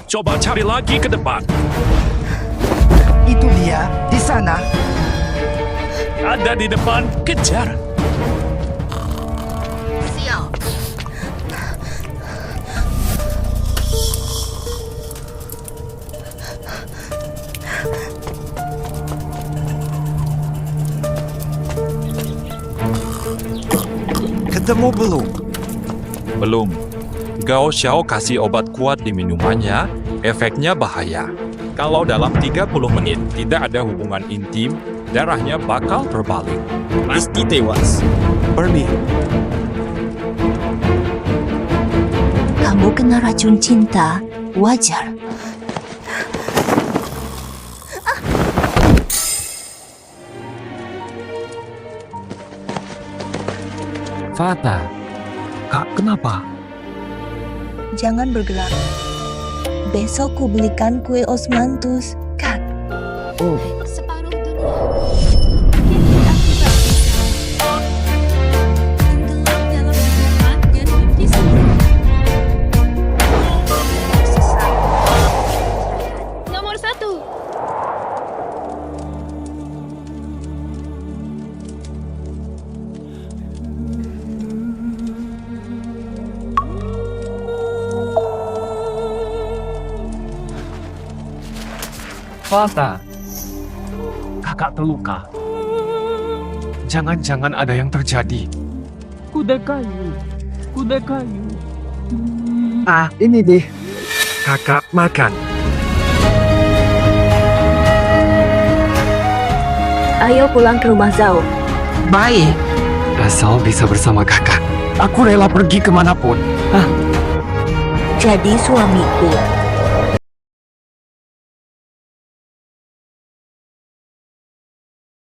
Coba cari lagi ke depan. Itu dia, di sana. Ada di depan, kejar. Sial. Ketemu belum? Belum. Gao Xiao kasih obat kuat di minumannya, efeknya bahaya. Kalau dalam 30 menit tidak ada hubungan intim, darahnya bakal berbalik. Pasti tewas. Pergi. Kamu kena racun cinta, wajar. Fata, Kak, kenapa? Jangan bergerak. Besok ku belikan kue osmanthus, Kak. Separuh dunia. Kini aku tak bisa. Tenggelam dalam harapan dan mimpi sendiri. Nomor 1. Fata, kakak terluka. Jangan-jangan ada yang terjadi. Kuda kayu, kuda kayu. Ah, ini deh. Kakak makan. Ayo pulang ke rumah Zhao. Baik. Asal bisa bersama kakak. Aku rela pergi kemanapun. Jadi suamiku.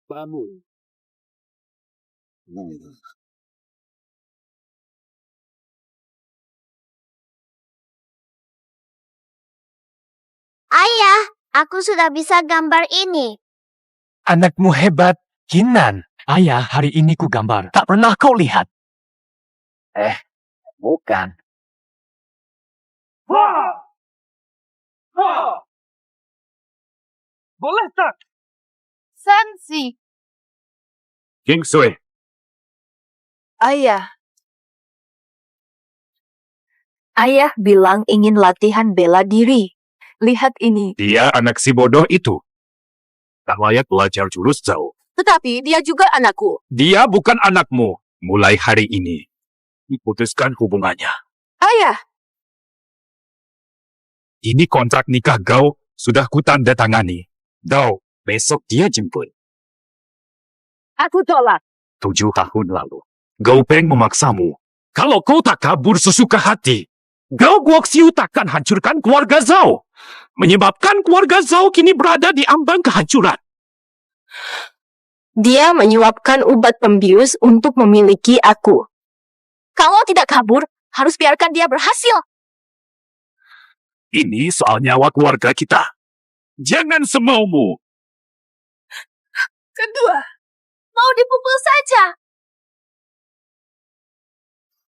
Bangun. Ayah, aku sudah bisa gambar ini. Anakmu hebat, Kinan. Ayah, hari ini ku gambar. Tak pernah kau lihat. Bukan. Boleh tak? Sensi. King Sui, Ayah. Ayah bilang ingin latihan bela diri. Lihat ini. dia anak si bodoh itu. Tak layak belajar jurus Zhao. Tetapi dia juga anakku. Dia bukan anakmu. Mulai hari ini, putuskan hubungannya. Ayah. Ini kontrak nikah Gao sudah kutandatangani. Gao, besok dia jemput. Aku tolak. 7 tahun lalu, Gao Peng memaksamu. Kalau kau tak kabur sesuka hati, Gao Guoxiu takkan hancurkan keluarga Zhao. Menyebabkan keluarga Zhao kini berada di ambang kehancuran. Dia menyuapkan obat pembius untuk memiliki aku. Kalau tidak kabur, harus biarkan dia berhasil. Ini soal nyawa keluarga kita. Jangan semaumu. Kedua, mau dipukul saja.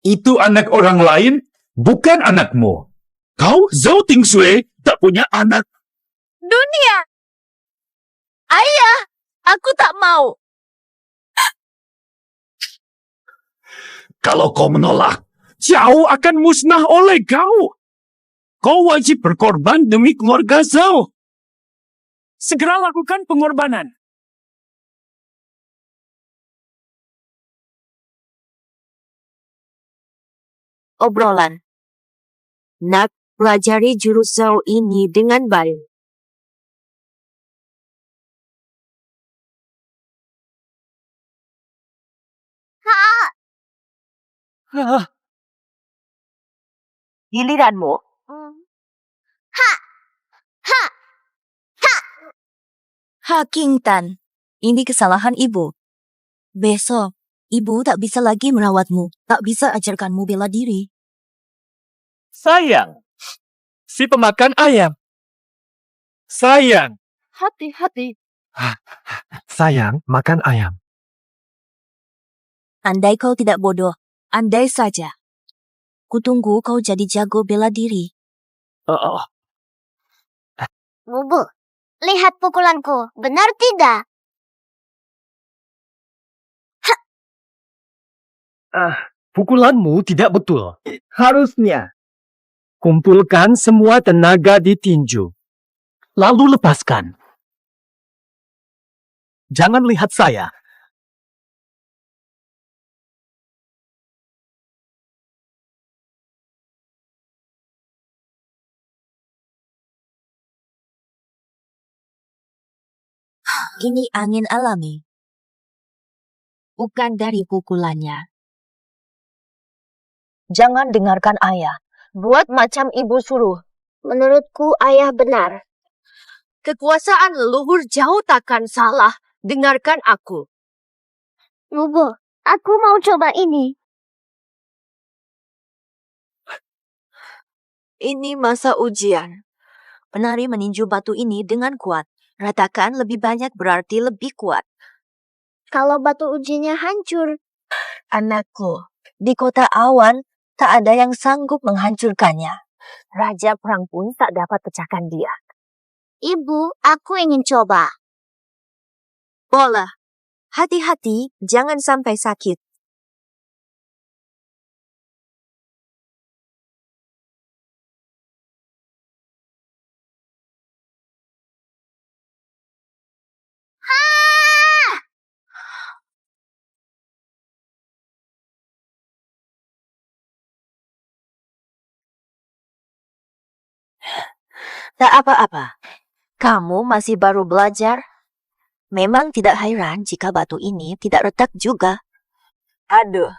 Itu anak orang lain, bukan anakmu. Kau, Zhao Tingsui, tak punya anak. Dunia. Ayah, aku tak mau. Kalau kau menolak, Zhao akan musnah oleh kau. Kau wajib berkorban demi keluarga Zhao. Segera lakukan pengorbanan. Obrolan. Nak, pelajari jurus Zhao ini dengan baik. Giliranmu. King Tan, ini kesalahan ibu. Besok, ibu tak bisa lagi merawatmu, tak bisa ajarkanmu bela diri. Sayang. Si pemakan ayam. Sayang. Hati-hati. Sayang, makan ayam. Andai kau tidak bodoh, andai saja. Kutunggu kau jadi jago bela diri. Bubu, lihat pukulanku. Benar tidak? Pukulanmu tidak betul. Harusnya. Kumpulkan semua tenaga di tinju. Lalu lepaskan. Jangan lihat saya. Ini angin alami. Bukan dari pukulannya. Jangan dengarkan ayah. Buat macam ibu suruh. Menurutku ayah benar. Kekuasaan leluhur jauh takkan salah. Dengarkan aku. Bubu, aku mau coba ini. Ini masa ujian. Penari meninju batu ini dengan kuat. Ratakan lebih banyak berarti lebih kuat. Kalau batu ujinya hancur, Anakku, di kota awan tak ada yang sanggup menghancurkannya. Raja perang pun tak dapat pecahkan dia. Ibu, aku ingin coba. Bola, hati-hati jangan sampai sakit. Tak apa-apa. Kamu masih baru belajar. Memang tidak heran jika batu ini tidak retak juga. Aduh,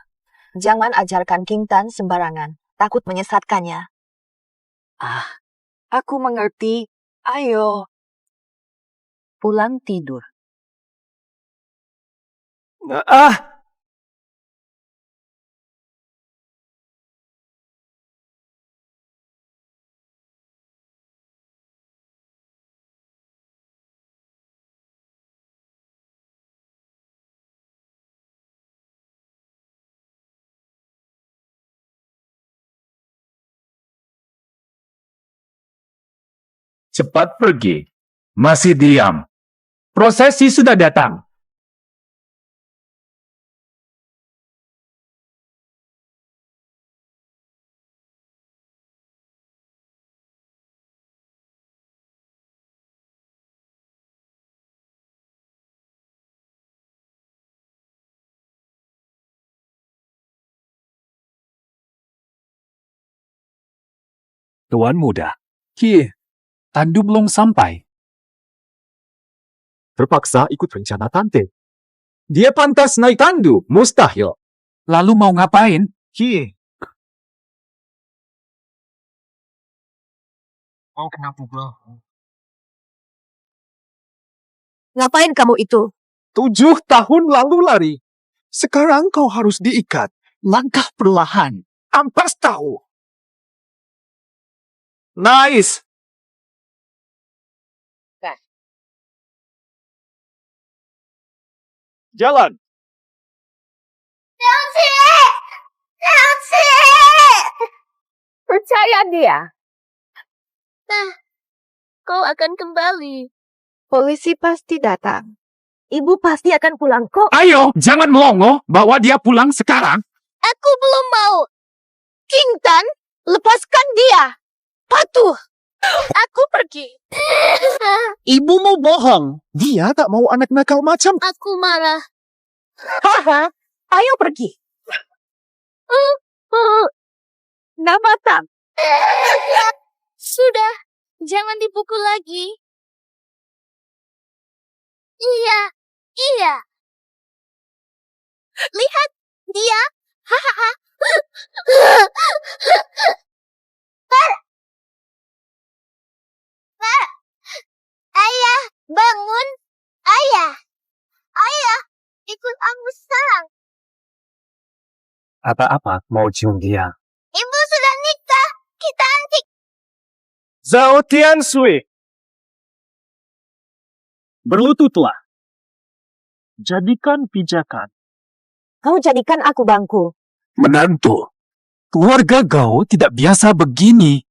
jangan ajarkan King Tan sembarangan. Takut menyesatkannya. Aku mengerti. Ayo. Pulang tidur. Cepat pergi. Masih diam. Prosesi sudah datang. Tuan muda. Tandu belum sampai. Terpaksa ikut rencana tante. Dia pantas naik tandu. Mustahil. Lalu mau ngapain? Mau kena pukul. Ngapain kamu itu? 7 tahun lalu lari. Sekarang kau harus diikat. Langkah perlahan. Ampas tahu. Nice. Jalan. Percaya dia. Kau akan kembali. Polisi pasti datang. Ibu pasti akan pulang kok. Ayo, jangan melongo. Bawa dia pulang sekarang. Aku belum mau. King Tan, lepaskan dia. Patuh. Aku pergi. Ibumu bohong. Dia tak mau anak nakal macam. Aku marah. Haha, ayo pergi. Nama Tan. Sudah, jangan dipukul lagi. Iya, iya. Lihat, dia. Hahaha. Pak, ayah, bangun. Ayah, ayah, ikut aku serang. Apa-apa mau cium dia. Ibu sudah nikah. Kita antik. Zhao Tiansui. Berlututlah. Jadikan pijakan. Kau jadikan aku bangku. Menantu. Keluarga kau tidak biasa begini.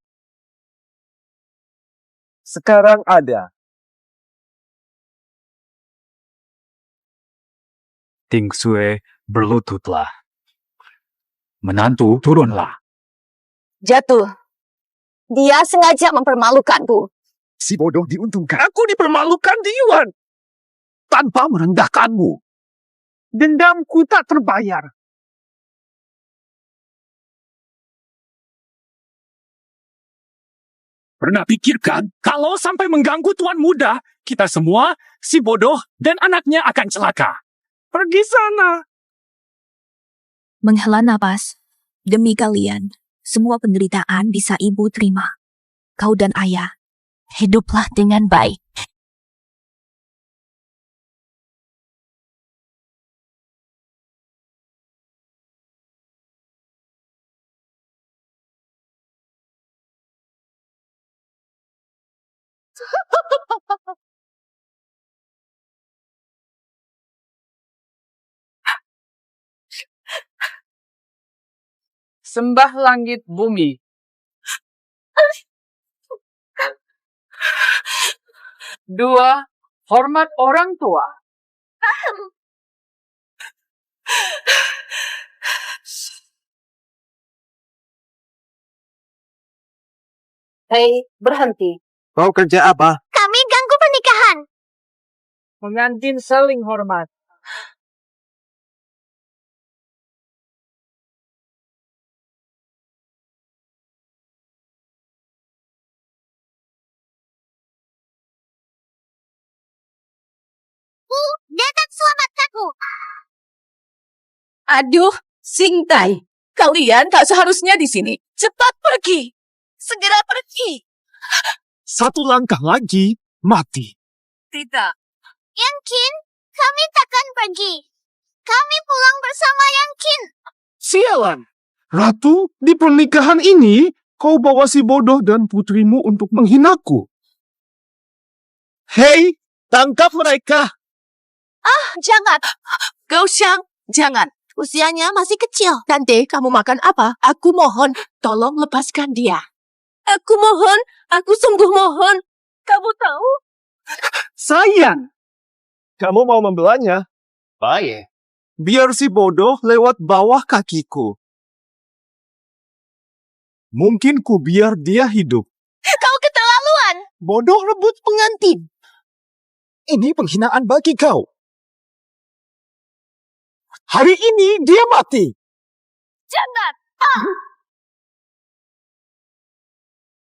Sekarang ada. Ting Sue berlututlah. Menantu, turunlah. Jatuh. Dia sengaja mempermalukanku. Si bodoh diuntungkan. Aku dipermalukan di Yuan. Tanpa merendahkanmu. Dendamku tak terbayar. Pernah pikirkan, kalau sampai mengganggu tuan muda, kita semua, si bodoh dan anaknya akan celaka. Pergi sana. Menghela napas. Demi kalian, semua penderitaan bisa ibu terima. Kau dan ayah, Hiduplah dengan baik. Sembah langit bumi. Dua, hormat orang tua. Hei, berhenti. Kau kerja apa? Kami ganggu pernikahan. Pengantin saling hormat. Datang selamatkanku. aduh, Singtai. Kalian tak seharusnya di sini. Cepat pergi. Segera pergi. Satu langkah lagi, mati. Tidak. Yang Qin, kami takkan pergi. Kami pulang bersama Yang Qin. Sialan. Ratu, di pernikahan ini, kau bawa si bodoh dan putrimu untuk menghinaku. Hei, tangkap mereka. Jangan. Gao Xiang, jangan. Usianya masih kecil. Tante, kamu makan apa? Aku mohon, tolong lepaskan dia. Aku mohon, aku sungguh mohon. Kamu tahu? Sayang. Kamu mau membelanya? Baik. Biar si bodoh lewat bawah kakiku. Mungkin ku biar dia hidup. Kau keterlaluan. Bodoh rebut pengantin. Ini penghinaan bagi kau. Hari ini dia mati. Jangan.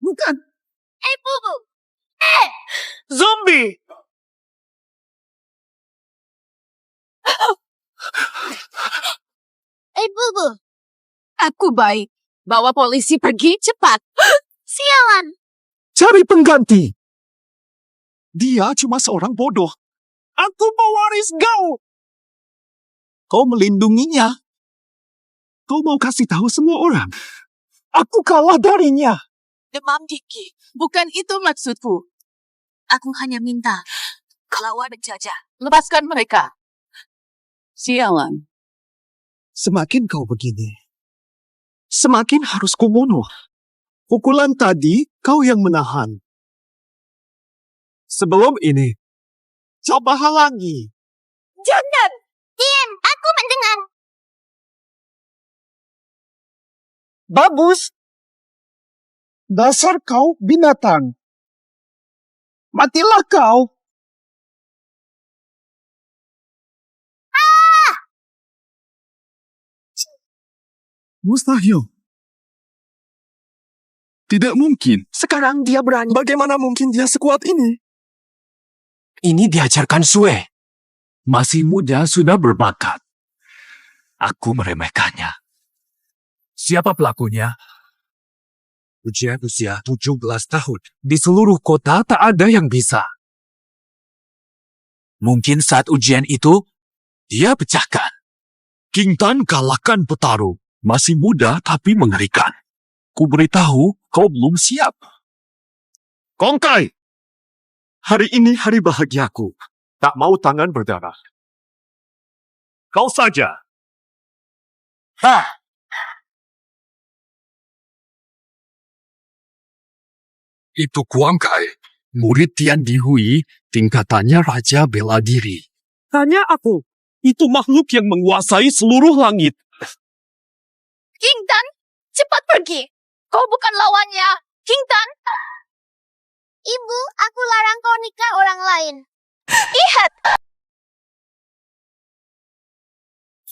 Bukan. Bubu. Zombie. Bubu. Aku baik. Bawa polisi pergi cepat. Sialan. Cari pengganti. Dia cuma seorang bodoh. Aku pewaris Gao. Kau melindunginya. Kau mau kasih tahu semua orang. Aku kalah darinya. Demam Diki. Bukan itu maksudku. Aku hanya minta. Kalau ada jajah, lepaskan mereka. Sialan. Semakin kau begini, semakin harus ku bunuh. Pukulan tadi kau yang menahan. Sebelum ini, coba halangi. Jangan. Diam, aku mendengar. Bagus. Dasar kau binatang. Matilah kau. Mustahil. Tidak mungkin. Sekarang dia berani. Bagaimana mungkin dia sekuat ini? Ini diajarkan Sue. Masih muda sudah berbakat. Aku meremehkannya. Siapa pelakunya? Ujian usia 17 tahun. Di seluruh kota tak ada yang bisa. Mungkin saat ujian itu, dia pecahkan. King Tan kalahkan petarung. Masih muda tapi mengerikan. Ku beritahu kau belum siap. Kongkai. Hari ini hari bahagiaku. Tak mau tangan berdarah. Kau saja. Itu Kuangkai. Murid Tian Dihui tingkatannya Raja Bela Diri. Tanya aku. Itu makhluk yang menguasai seluruh langit. King Tan, cepat pergi. Kau bukan lawannya. King Tan. Ibu, aku larang kau nikah orang lain. Lihat.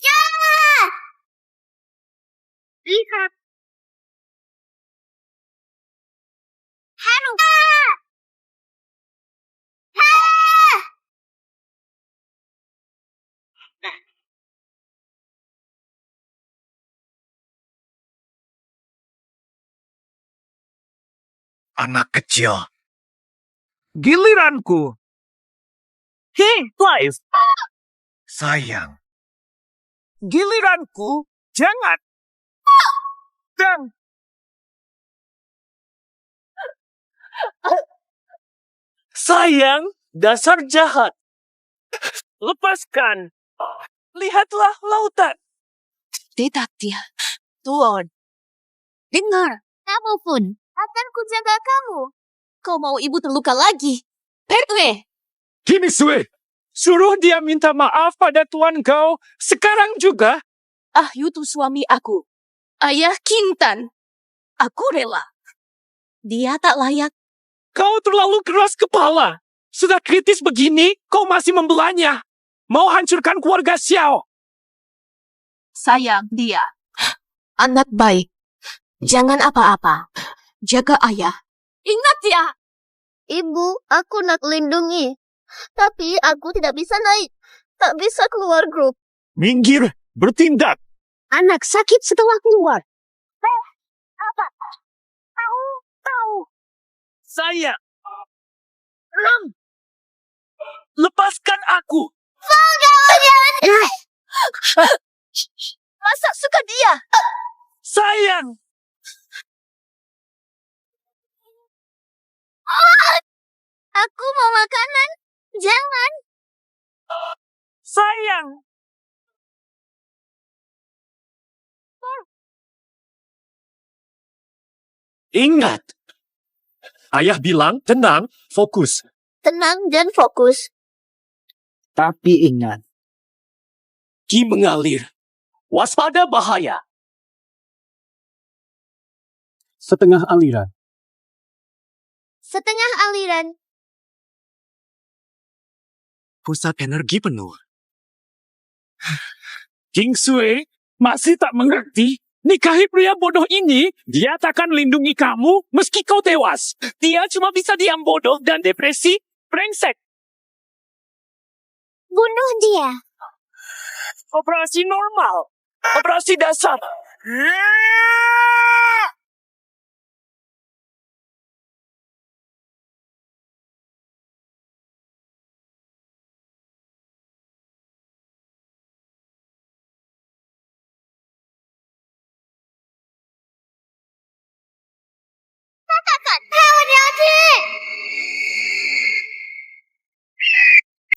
Ya! Lihat. Haru. Anak kecil. Giliranku. Hei, Clive. Sayang. Giliranku. Jangan. Dan sayang, dasar jahat. Lepaskan. Lihatlah lautan. Tidak dia. Tuan. Dengar. Apapun, akan kujaga kamu. Kau mau ibu terluka lagi. Pertwee. Kini Sue, suruh dia minta maaf pada tuan kau sekarang juga. Itu suami aku. Ayah King Tan. Aku rela. Dia tak layak. Kau terlalu keras kepala. Sudah kritis begini, kau masih membelanya. Mau hancurkan keluarga Xiao. Sayang dia. Anak baik. Jangan apa-apa. Jaga ayah. Ingat ya. Ibu, aku nak lindungi. Tapi aku tidak bisa naik. Tak bisa keluar grup. Minggir, bertindak. Anak sakit setelah keluar. Apa? Tahu. Saya. Lepaskan aku. Masa suka dia? Sayang. Aku mau makanan. Jangan. Sayang. Ingat. Ayah bilang tenang, fokus. Tenang dan fokus. Tapi ingat. Ki mengalir. Waspada bahaya. Setengah aliran. Setengah aliran. Pusat energi penuh. King Sui masih tak mengerti. Nikahi pria bodoh ini, dia takkan lindungi kamu meski kau tewas. Dia cuma bisa diam bodoh dan depresi, brengsek. Bunuh dia. Operasi normal. Operasi dasar. Katakan. Hati-hati.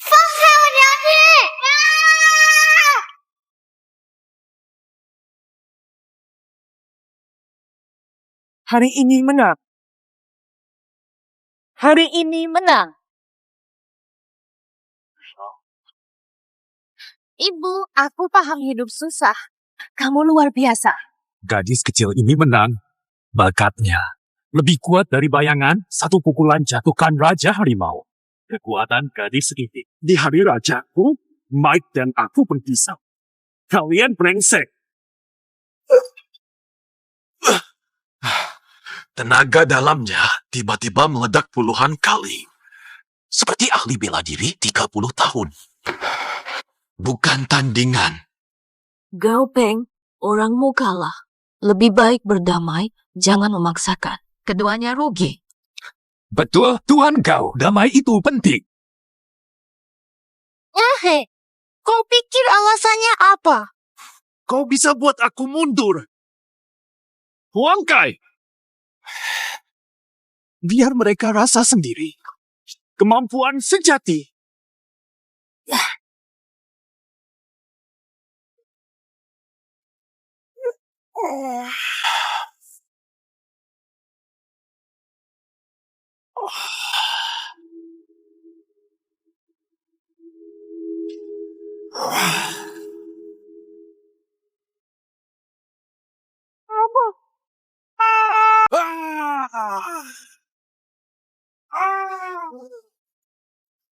Fang hati-hati. Hari ini menang. Hari ini menang. Ibu, aku paham hidup susah. Kamu luar biasa. Gadis kecil ini menang. Bakatnya lebih kuat dari bayangan satu pukulan jatuhkan Raja Harimau. Kekuatan gadis ini. Di hari rajaku, Mike dan aku berpisah. Kalian brengsek. Tenaga dalamnya tiba-tiba meledak puluhan kali. Seperti ahli bela diri 30 tahun. Bukan tandingan. Gao Peng, orangmu kalah. Lebih baik berdamai, jangan memaksakan. Keduanya rugi. Betul, Tuan Gao. Damai itu penting. Hei, kau pikir alasannya apa? Kau bisa buat aku mundur. Huang Kai. Biar mereka rasa sendiri. Kemampuan sejati.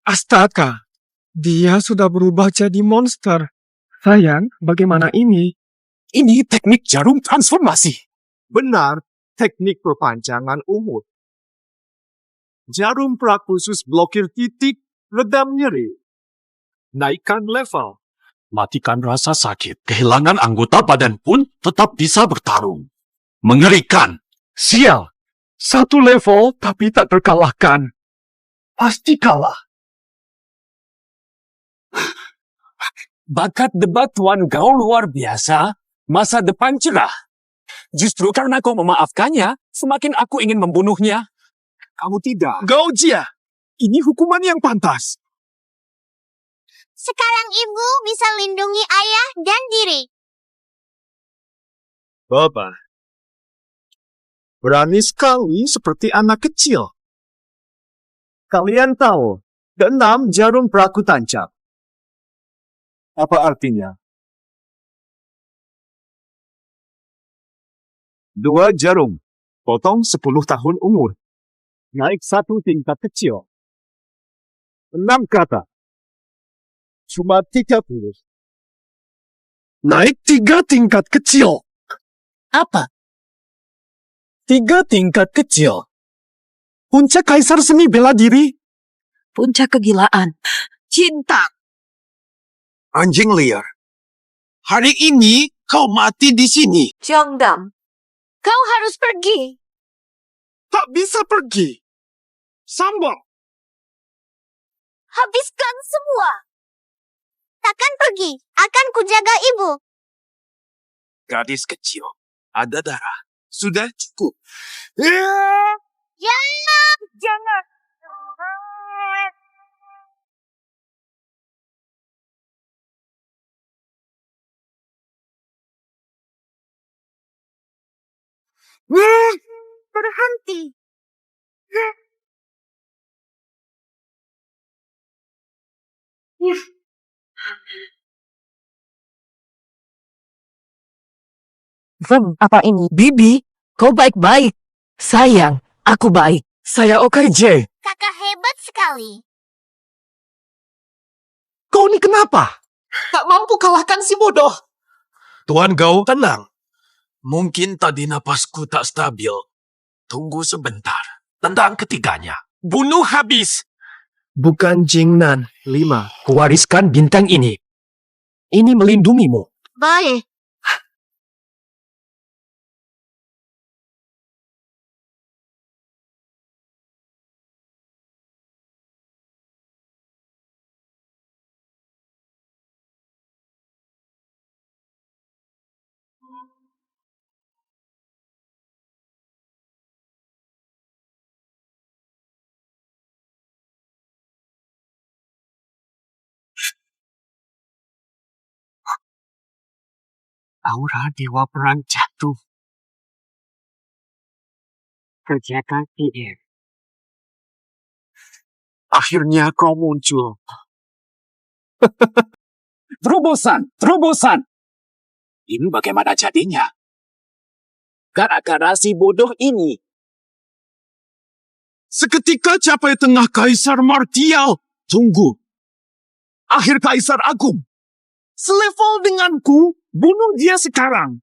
Astaga, dia sudah berubah jadi monster. Sayang, bagaimana ini? Ini teknik jarum transformasi. Benar, teknik perpanjangan umur. Jarum prak khusus blokir titik, redam nyeri. Naikkan level. Matikan rasa sakit. Kehilangan anggota badan pun tetap bisa bertarung. Mengerikan. Sial, satu level tapi tak terkalahkan. Pasti kalah. Bakat debat Tuan Gao luar biasa. Masa depan cerah. Justru karena kau memaafkannya, semakin aku ingin membunuhnya. Kamu tidak. Gao Jia, ini hukuman yang pantas. Sekarang ibu bisa lindungi ayah dan diri. Bapak. Berani sekali seperti anak kecil. Kalian tahu, keenam jarum peraku tancap. Apa artinya? 2 jarum, potong 10 tahun umur. Naik 1 tingkat kecil. 6 kata. Cuma 30. Naik 3 tingkat kecil. Apa? 3 tingkat kecil. Puncak kaisar seni bela diri. Puncak kegilaan. Cinta. Anjing liar. Hari ini kau mati di sini. Jiangdam, kau harus pergi. Tak bisa pergi. Sambal. Habiskan semua. Takkan pergi. Akan kujaga ibu. Gadis kecil. Ada darah. Sudah cukup. Jangan. Berhenti. Apa ini? Bibi, kau baik-baik. Sayang, aku baik. Saya OKJ. Kakak hebat sekali. Kau ini kenapa? Tak mampu kalahkan si bodoh. Tuan Gao, Tenang. mungkin tadi napasku tak stabil. Tunggu sebentar. Tendang ketiganya. Bunuh habis. Bukan Jingnan 5. Kuwariskan bintang ini. Ini melindungimu. Baik. Aura Dewa Perang jatuh. Kerjakan PM. Akhirnya kau muncul. Terobosan, terobosan. Ini bagaimana jadinya? Gara-gara si bodoh ini. Seketika capai tengah Kaisar Martial. Tunggu. Akhir Kaisar Agung. Selevel denganku, bunuh dia sekarang.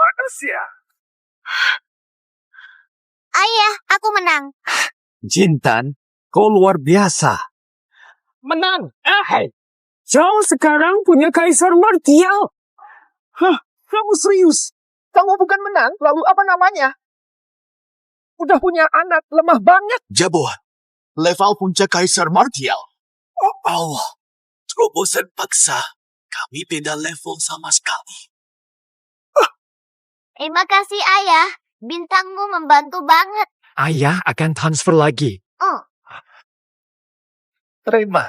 Manusia. Ayah, aku menang. Jintan, kau luar biasa. Menang. Kau sekarang punya Kaisar Martial. Hah, kamu serius? Kamu bukan menang, lalu apa namanya? Udah punya anak, lemah banget. Jabo, level puncak Kaisar Martial. Oh Allah, terobosan paksa. Kami beda level sama sekali. Terima kasih, Ayah. Bintangmu membantu banget. Ayah akan transfer lagi. Terima.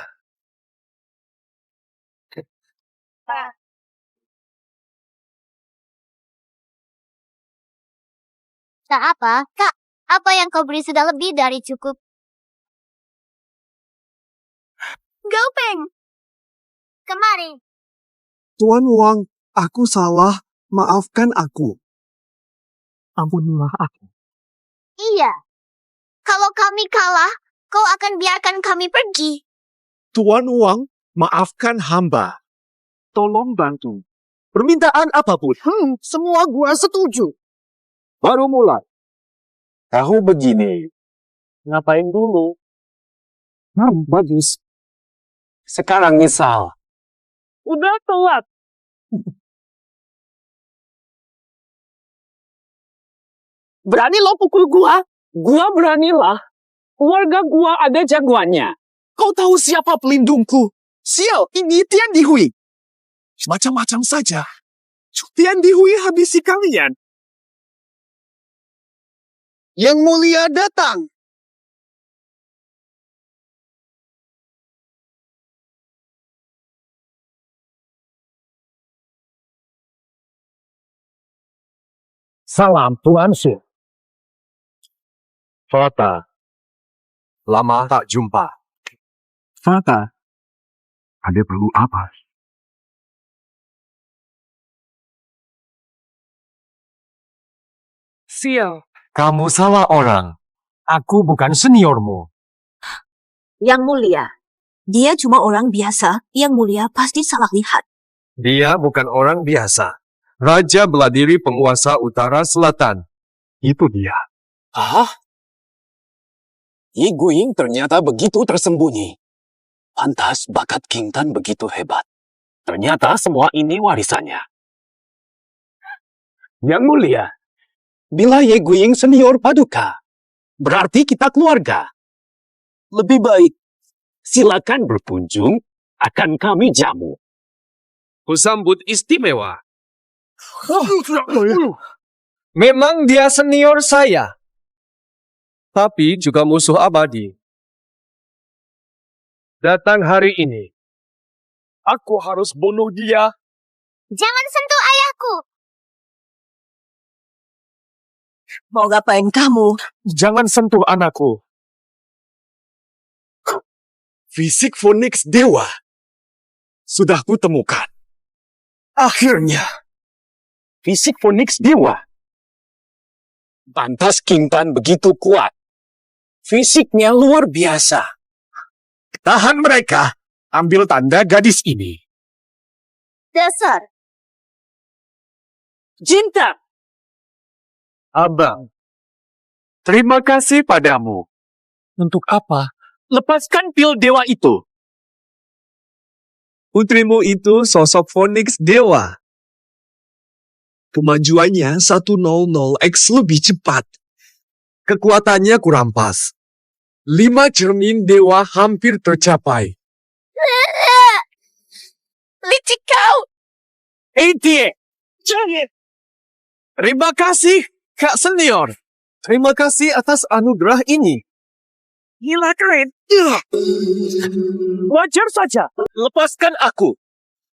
Tak apa, Kak. Apa yang kau beri sudah lebih dari cukup. Gaupeng. Kemari. Tuan Wang, Aku salah. Maafkan aku. Ampunilah aku. Iya. Kalau kami kalah, kau akan biarkan kami pergi. Tuan Wang, maafkan hamba. Tolong bantu. Permintaan apapun. Semua gua setuju. Baru mulai. Tahu begini. Ngapain dulu? Bagus. Sekarang misal. Udah telat. Berani lo pukul gua? Gua beranilah. Keluarga gua ada jagoannya. Kau tahu siapa pelindungku? Sial, ini Tian Dihui. Macam-macam saja. Tian Dihui habisi kalian. Yang mulia datang. Salam Tuan Su. Fata. Lama tak jumpa. Fata. Ada perlu apa? Sial. Kamu salah orang. Aku bukan seniormu. Yang mulia, dia cuma orang biasa. Yang mulia pasti salah lihat. Dia bukan orang biasa. Raja beladiri penguasa utara selatan. Itu dia. Ah? Yi Guiying ternyata begitu tersembunyi. Pantas bakat King Tan begitu hebat. Ternyata semua ini warisannya. Yang mulia, bila Ye Guiying senior paduka, berarti kita keluarga. Lebih baik, silakan berkunjung, akan kami jamu. Kusambut istimewa. Memang dia senior saya. Tapi juga musuh abadi. Datang hari ini. Aku harus bunuh dia. Jangan sentuh ayahku. Mau ngapain kamu? Jangan sentuh anakku. Fisik Phoenix Dewa. Sudah kutemukan. Akhirnya. Fisik Phoenix Dewa. Pantas King Tan begitu kuat. Fisiknya luar biasa. Tahan mereka. Ambil tanda gadis ini. Dasar. Cinta. Abang. Terima kasih padamu. Untuk apa? Lepaskan pil dewa itu. Putrimu itu sosok Phoenix Dewa. Kemajuannya 100x lebih cepat. Kekuatannya kurampas. 5 cermin dewa hampir tercapai. Licik kau! Eiti! Jangan! Terima kasih, Kak Senior. Terima kasih atas anugerah ini. Gila keren. Wajar saja. Lepaskan aku.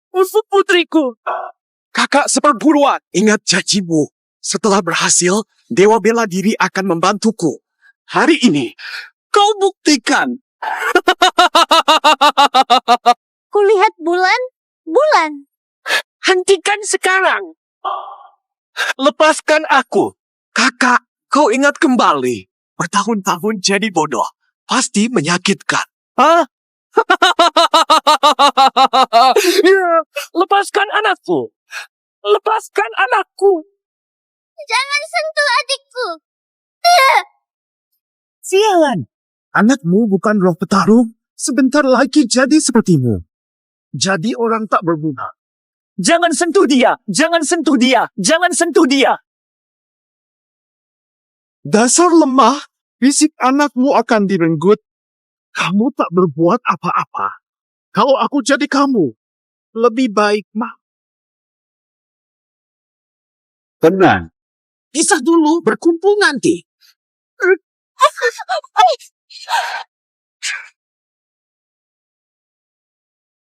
Musuh putriku. Kakak seperguruan. Ingat janjimu. Setelah berhasil, Dewa Bela Diri akan membantuku. Hari ini, kau buktikan. Kulihat bulan. Bulan. Hentikan sekarang. Lepaskan aku. Kakak, kau ingat kembali. Bertahun-tahun jadi bodoh. Pasti menyakitkan. Hah? Lepaskan anakku. Lepaskan anakku. Jangan sentuh adikku. Sialan. Anakmu bukan roh petarung. Sebentar lagi jadi sepertimu. Jadi orang tak berguna. Jangan sentuh dia. Jangan sentuh dia. Jangan sentuh dia. Dasar lemah. Fisik anakmu akan direnggut. Kamu tak berbuat apa-apa. Kalau aku jadi kamu, lebih baik Tenang. pisah dulu, berkumpul nanti.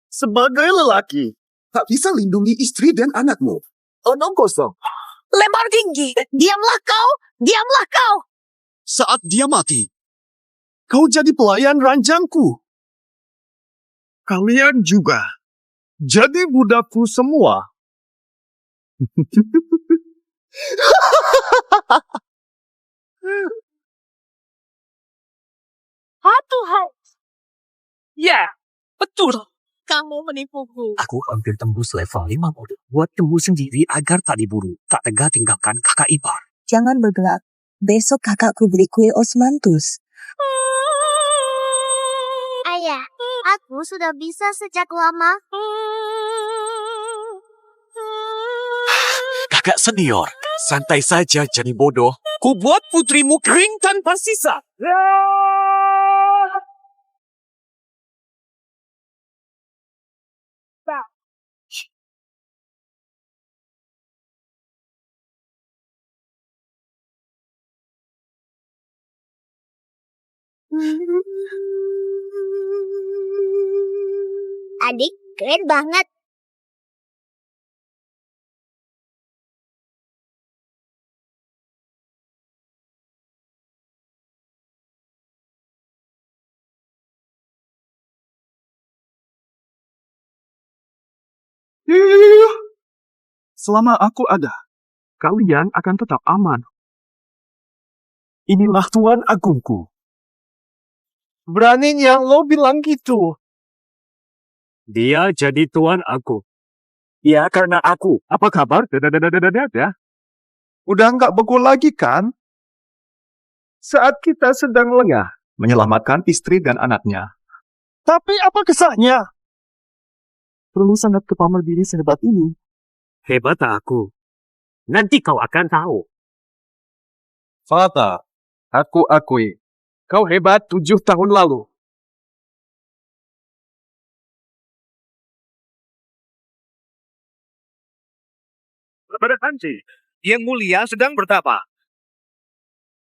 Sebagai lelaki, tak bisa lindungi istri dan anakmu. Omong kosong. Lempar tinggi! Diamlah kau. Diamlah kau. Saat dia mati, kau jadi pelayan ranjangku. Kalian juga jadi budakku semua. Tuhan. Ya, betul. Kamu menipuku. Aku hampir tembus level 5 mode. Buat tembus sendiri agar tak diburu. Tak tega tinggalkan kakak ipar. Jangan bergerak. Besok kakakku beli kue osmanthus. Ayah, aku sudah bisa sejak lama. Kakak senior, santai saja jadi bodoh. Ku buat putrimu kering tanpa sisa. Adik, keren banget. Selama aku ada, kalian akan tetap aman. Inilah Tuan Agungku. Beraninya lo bilang gitu. Dia jadi tuan aku. Ya, karena aku. Apa kabar? Dadadadadadada. Udah nggak beku lagi kan? Saat kita sedang lengah. Menyelamatkan istri dan anaknya. Tapi apa kesahnya? Perlu sangat kepamer diri sehebat ini. Hebat aku. Nanti kau akan tahu. Fata, aku akui. Kau hebat 7 tahun lalu. Kepada Hanji, yang mulia sedang bertapa.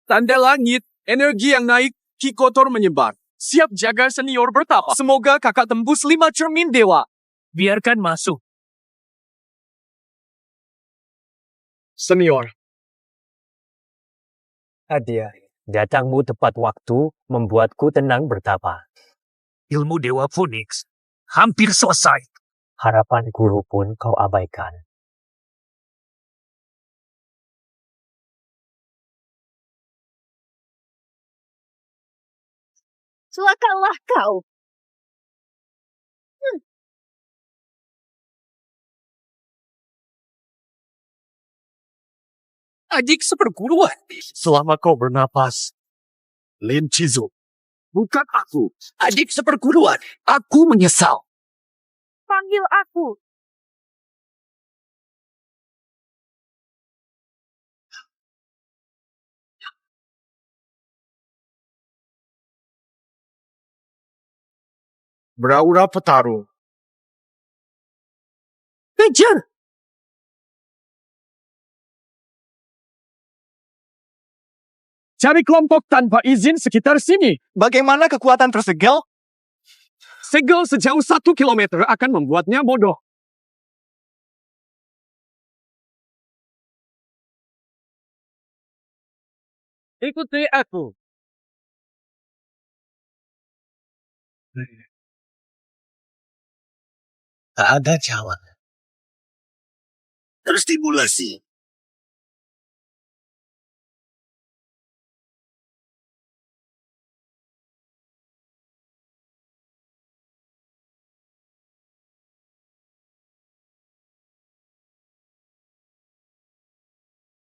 Tanda langit, energi yang naik, ki kotor menyebar. Siap jaga senior bertapa. Semoga kakak tembus 5 cermin dewa. Biarkan masuk. Senior. Hadiah. Datangmu tepat waktu membuatku tenang bertapa. Ilmu Dewa Phoenix hampir selesai. Harapan guru pun kau abaikan. Celakalah kau. Adik seperguruan. Selama kau bernapas. Lin Chizu. Bukan aku. Adik seperguruan. Aku menyesal. Panggil aku. Beraura petarung. Kejar. Cari kelompok tanpa izin sekitar sini. Bagaimana kekuatan tersegel? Segel sejauh 1 kilometer akan membuatnya bodoh. Ikuti aku. Tak ada jalan. Terstimulasi.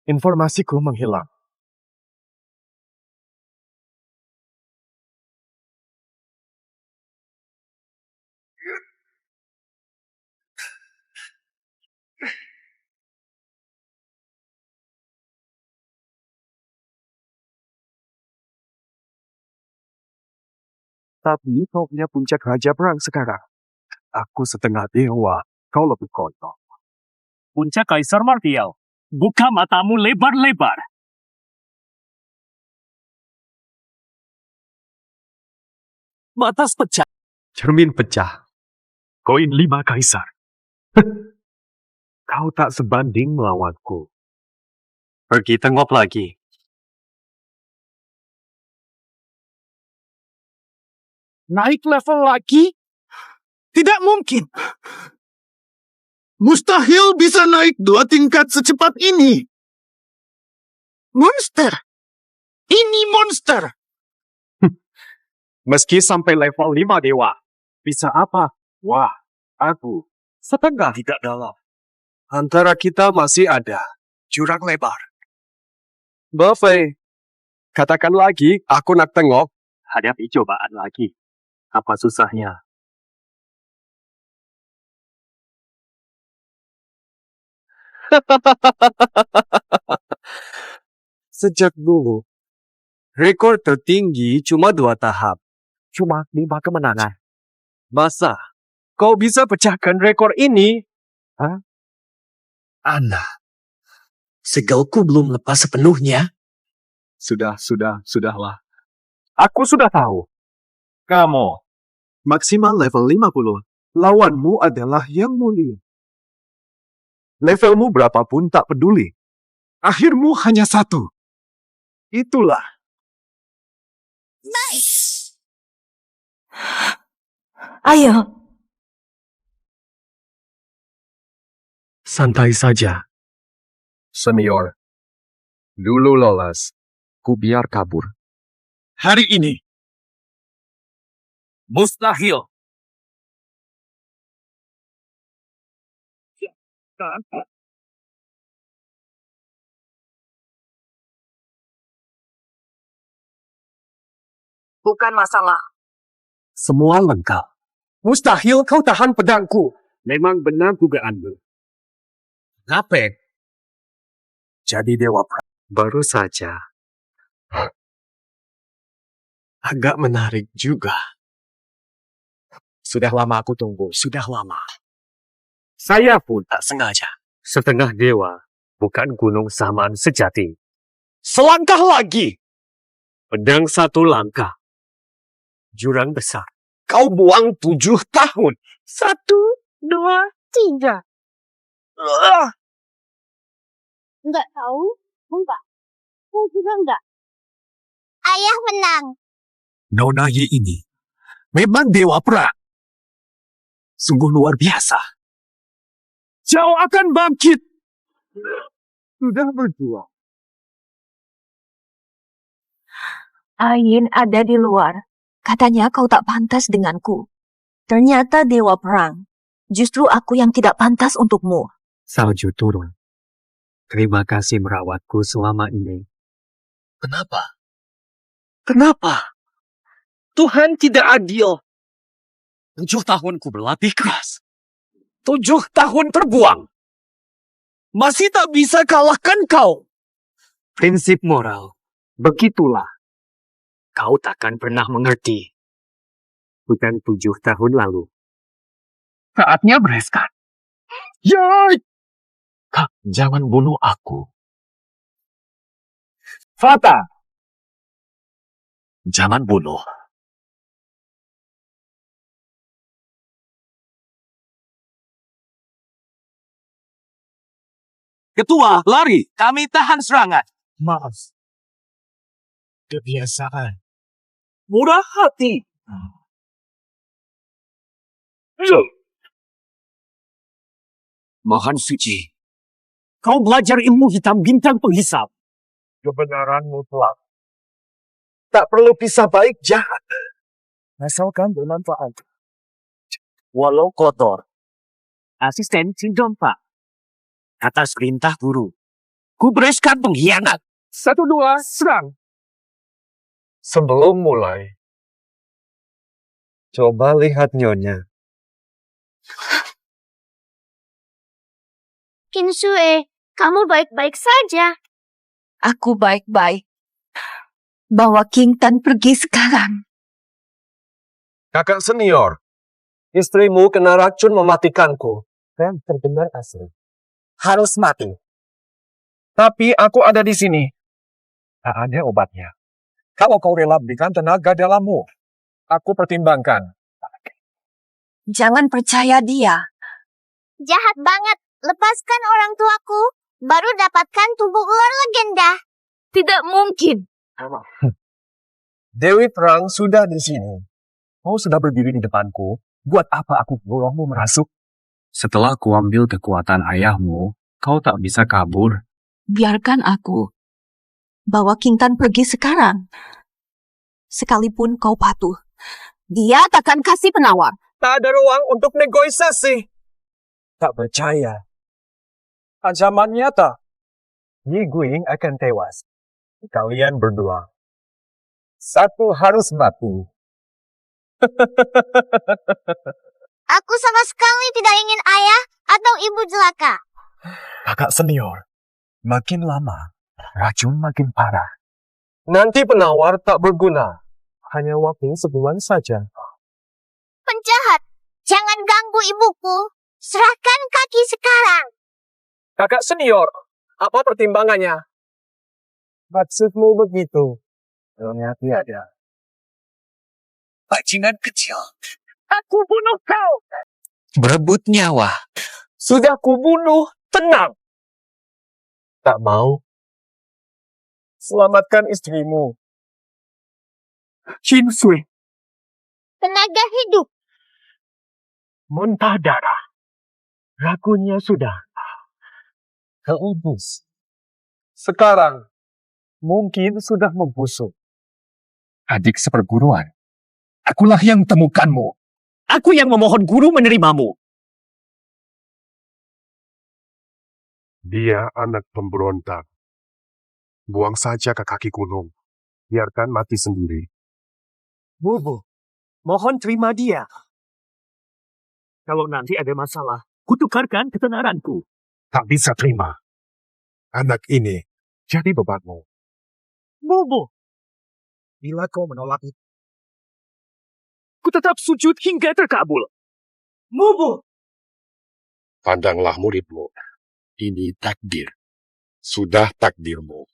Informasiku menghilang. Tapi kau punya puncak Raja Perang sekarang. Aku setengah dewa. Kau lebih kotor. Puncak Kaisar Martial. Buka matamu lebar-lebar. Batas pecah. Cermin pecah. Koin 5 kaisar. Kau tak sebanding melawanku. Pergi tengok lagi. Naik level lagi? Tidak mungkin. Mustahil bisa naik 2 tingkat secepat ini. Monster. Ini monster. Meski sampai level 5 dewa, bisa apa? Wah, aku setengah tidak dalam. Antara kita masih ada jurang lebar. Buffet, katakan lagi, aku nak tengok. Hadapi cobaan lagi. Apa susahnya? Sejak dulu, rekor tertinggi cuma 2 tahap. Cuma 5 kemenangan. Masa kau bisa pecahkan rekor ini? Hah? Ana, segelku belum lepas sepenuhnya. Sudahlah. Aku sudah tahu. Kamu maksimal level 50. Lawanmu adalah yang mulia. Levelmu berapapun tak peduli. Akhirmu hanya 1. Itulah. Ayo, Santai saja. Senior, dulu lolos. Ku biar kabur. Hari ini. Mustahil. Bukan masalah. Semua lengkap. Mustahil kau tahan pedangku. Memang benar dugaanmu. Ngapain? Jadi dewa baru saja. Agak menarik juga. Sudah lama aku tunggu, sudah lama. Saya pun tak sengaja. Setengah dewa, bukan gunung saman sejati. Selangkah lagi. Pedang 1 langkah. Jurang besar. Kau buang 7 tahun. 1, 2, 3. Enggak tahu? Enggak. Saya juga enggak. Ayah menang. Nona Ye ini memang dewa perang. Sungguh luar biasa. Kau akan bangkit. Sudah berjuang. Ain ada di luar. Katanya kau tak pantas denganku. Ternyata dewa perang. Justru aku yang tidak pantas untukmu. Salju turun. Terima kasih merawatku selama ini. Kenapa? Tuhan tidak adil. 7 tahun ku berlatih keras. 7 tahun terbuang. Masih tak bisa kalahkan kau. Prinsip moral. Begitulah. Kau takkan pernah mengerti. Bukan 7 tahun lalu. Saatnya bereskan. Yai! Kak, jangan bunuh aku. Fata! Jangan bunuh. Ketua, lari! Kami tahan serangan. Maaf. Kebiasaan. Murah hati. Mahan suci. Kau belajar ilmu hitam bintang penghisap. Kebenaran mutlak. Tak perlu pisah baik jahat. Asalkan bermanfaat. Walau kotor. Asisten Sindom Pak. Atas perintah guru. Ku bereskan pengkhianat. 1, 2, serang. Sebelum mulai, coba lihat nyonya. Kinsue, kamu baik-baik saja. Aku baik-baik. Bawa King Tan pergi sekarang. Kakak senior, istrimu kena racun mematikanku. Dan terdengar asli. Harus mati. Tapi aku ada di sini. Tak ada obatnya. Kalau kau rela berikan tenaga dalammu, aku pertimbangkan. Jangan percaya dia. Jahat banget. Lepaskan orang tuaku. Baru dapatkan tubuh ular legenda. Tidak mungkin. Dewi Perang sudah di sini. Kau sudah berdiri di depanku. Buat apa aku dorongmu merasuk? Setelah kuambil kekuatan ayahmu, kau tak bisa kabur. Biarkan aku bawa King Tan pergi sekarang. Sekalipun kau patuh, dia takkan kasih penawar. Tak ada ruang untuk negosiasi. Tak percaya. Ancaman nyata. Yi Guing akan tewas. Kalian berdua. Satu harus mati. Aku sama sekali tidak ingin ayah atau ibu celaka. Kakak senior, makin lama, racun makin parah. Nanti penawar tak berguna. Hanya waktu sebulan saja. Penjahat, jangan ganggu ibuku. Serahkan kaki sekarang. Kakak senior, apa pertimbangannya? Maksudmu begitu? Ternyata tiada. Bajingan kecil. Aku bunuh kau! Berebut nyawa. Sudah kubunuh, tenang! Tak mau? Selamatkan istrimu. Chin Sui, Tenaga hidup. muntah darah. Ragunya sudah keubus. Sekarang, mungkin sudah membusuk. Adik seperguruan, akulah yang temukanmu. Aku yang memohon guru menerimamu. Dia anak pemberontak. Buang saja ke kaki gunung. Biarkan mati sendiri. Bobo, mohon terima dia. Kalau nanti ada masalah, kutukarkan ketenaranku. Tak bisa terima. Anak ini jadi bebanmu. Bobo, bila kau menolak itu, ku tetap sujud hingga terkabul. Bobo, Pandanglah muridmu. Ini takdir. Sudah takdirmu.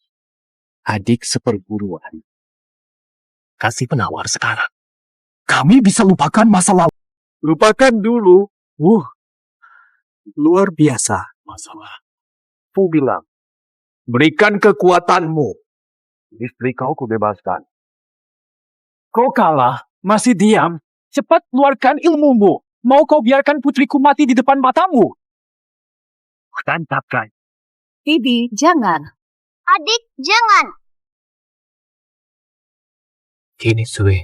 Adik seperguruan. Kasih penawar sekarang. Kami bisa lupakan masa lalu. lupakan dulu. Luar biasa. Masalah. Fu bilang, berikan kekuatanmu. Istri kau kubebaskan. Kau kalah, masih diam. Cepat keluarkan ilmumu. Mau kau biarkan putriku mati di depan matamu? Tantapkan. Bibi, jangan. Adik, jangan. Kini Sui,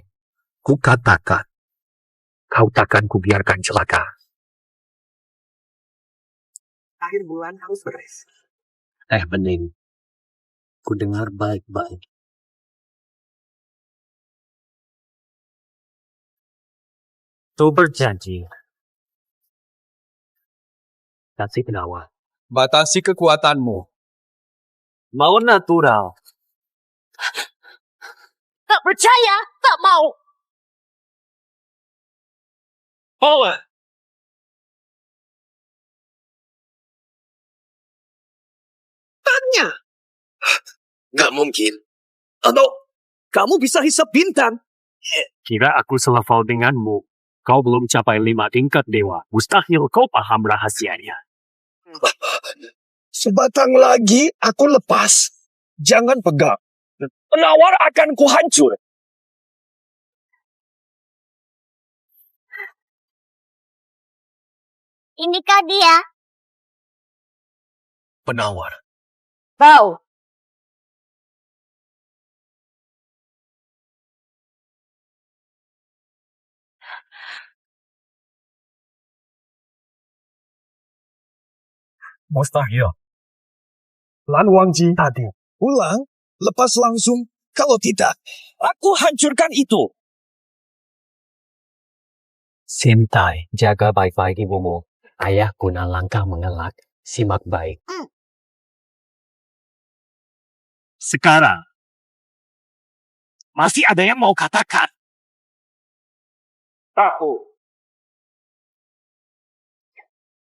ku katakan, kau takkan kubiarkan celaka. Akhir bulan harus beres. Bening, ku dengar baik-baik. Tu berjanji. Kasih penawar. Batasi kekuatanmu. Mau natural. Tak percaya, tak mau. Power! Tanya! Nggak mungkin. Atau kamu bisa hisap bintang? Kira aku selevel denganmu. Kau belum capai 5 tingkat dewa. Mustahil kau paham rahasianya. Sebatang lagi aku lepas. Jangan pegang. Penawar akan kuhancur. Inikah dia? Penawar. Tahu. Mustahil. Lan Wangji tadi. Ulang, lepas langsung. Kalau tidak, aku hancurkan itu. Sintai, jaga baik-baik ibumu. Ayah guna langkah mengelak. Simak baik. Sekarang, masih ada yang mau katakan? Aku.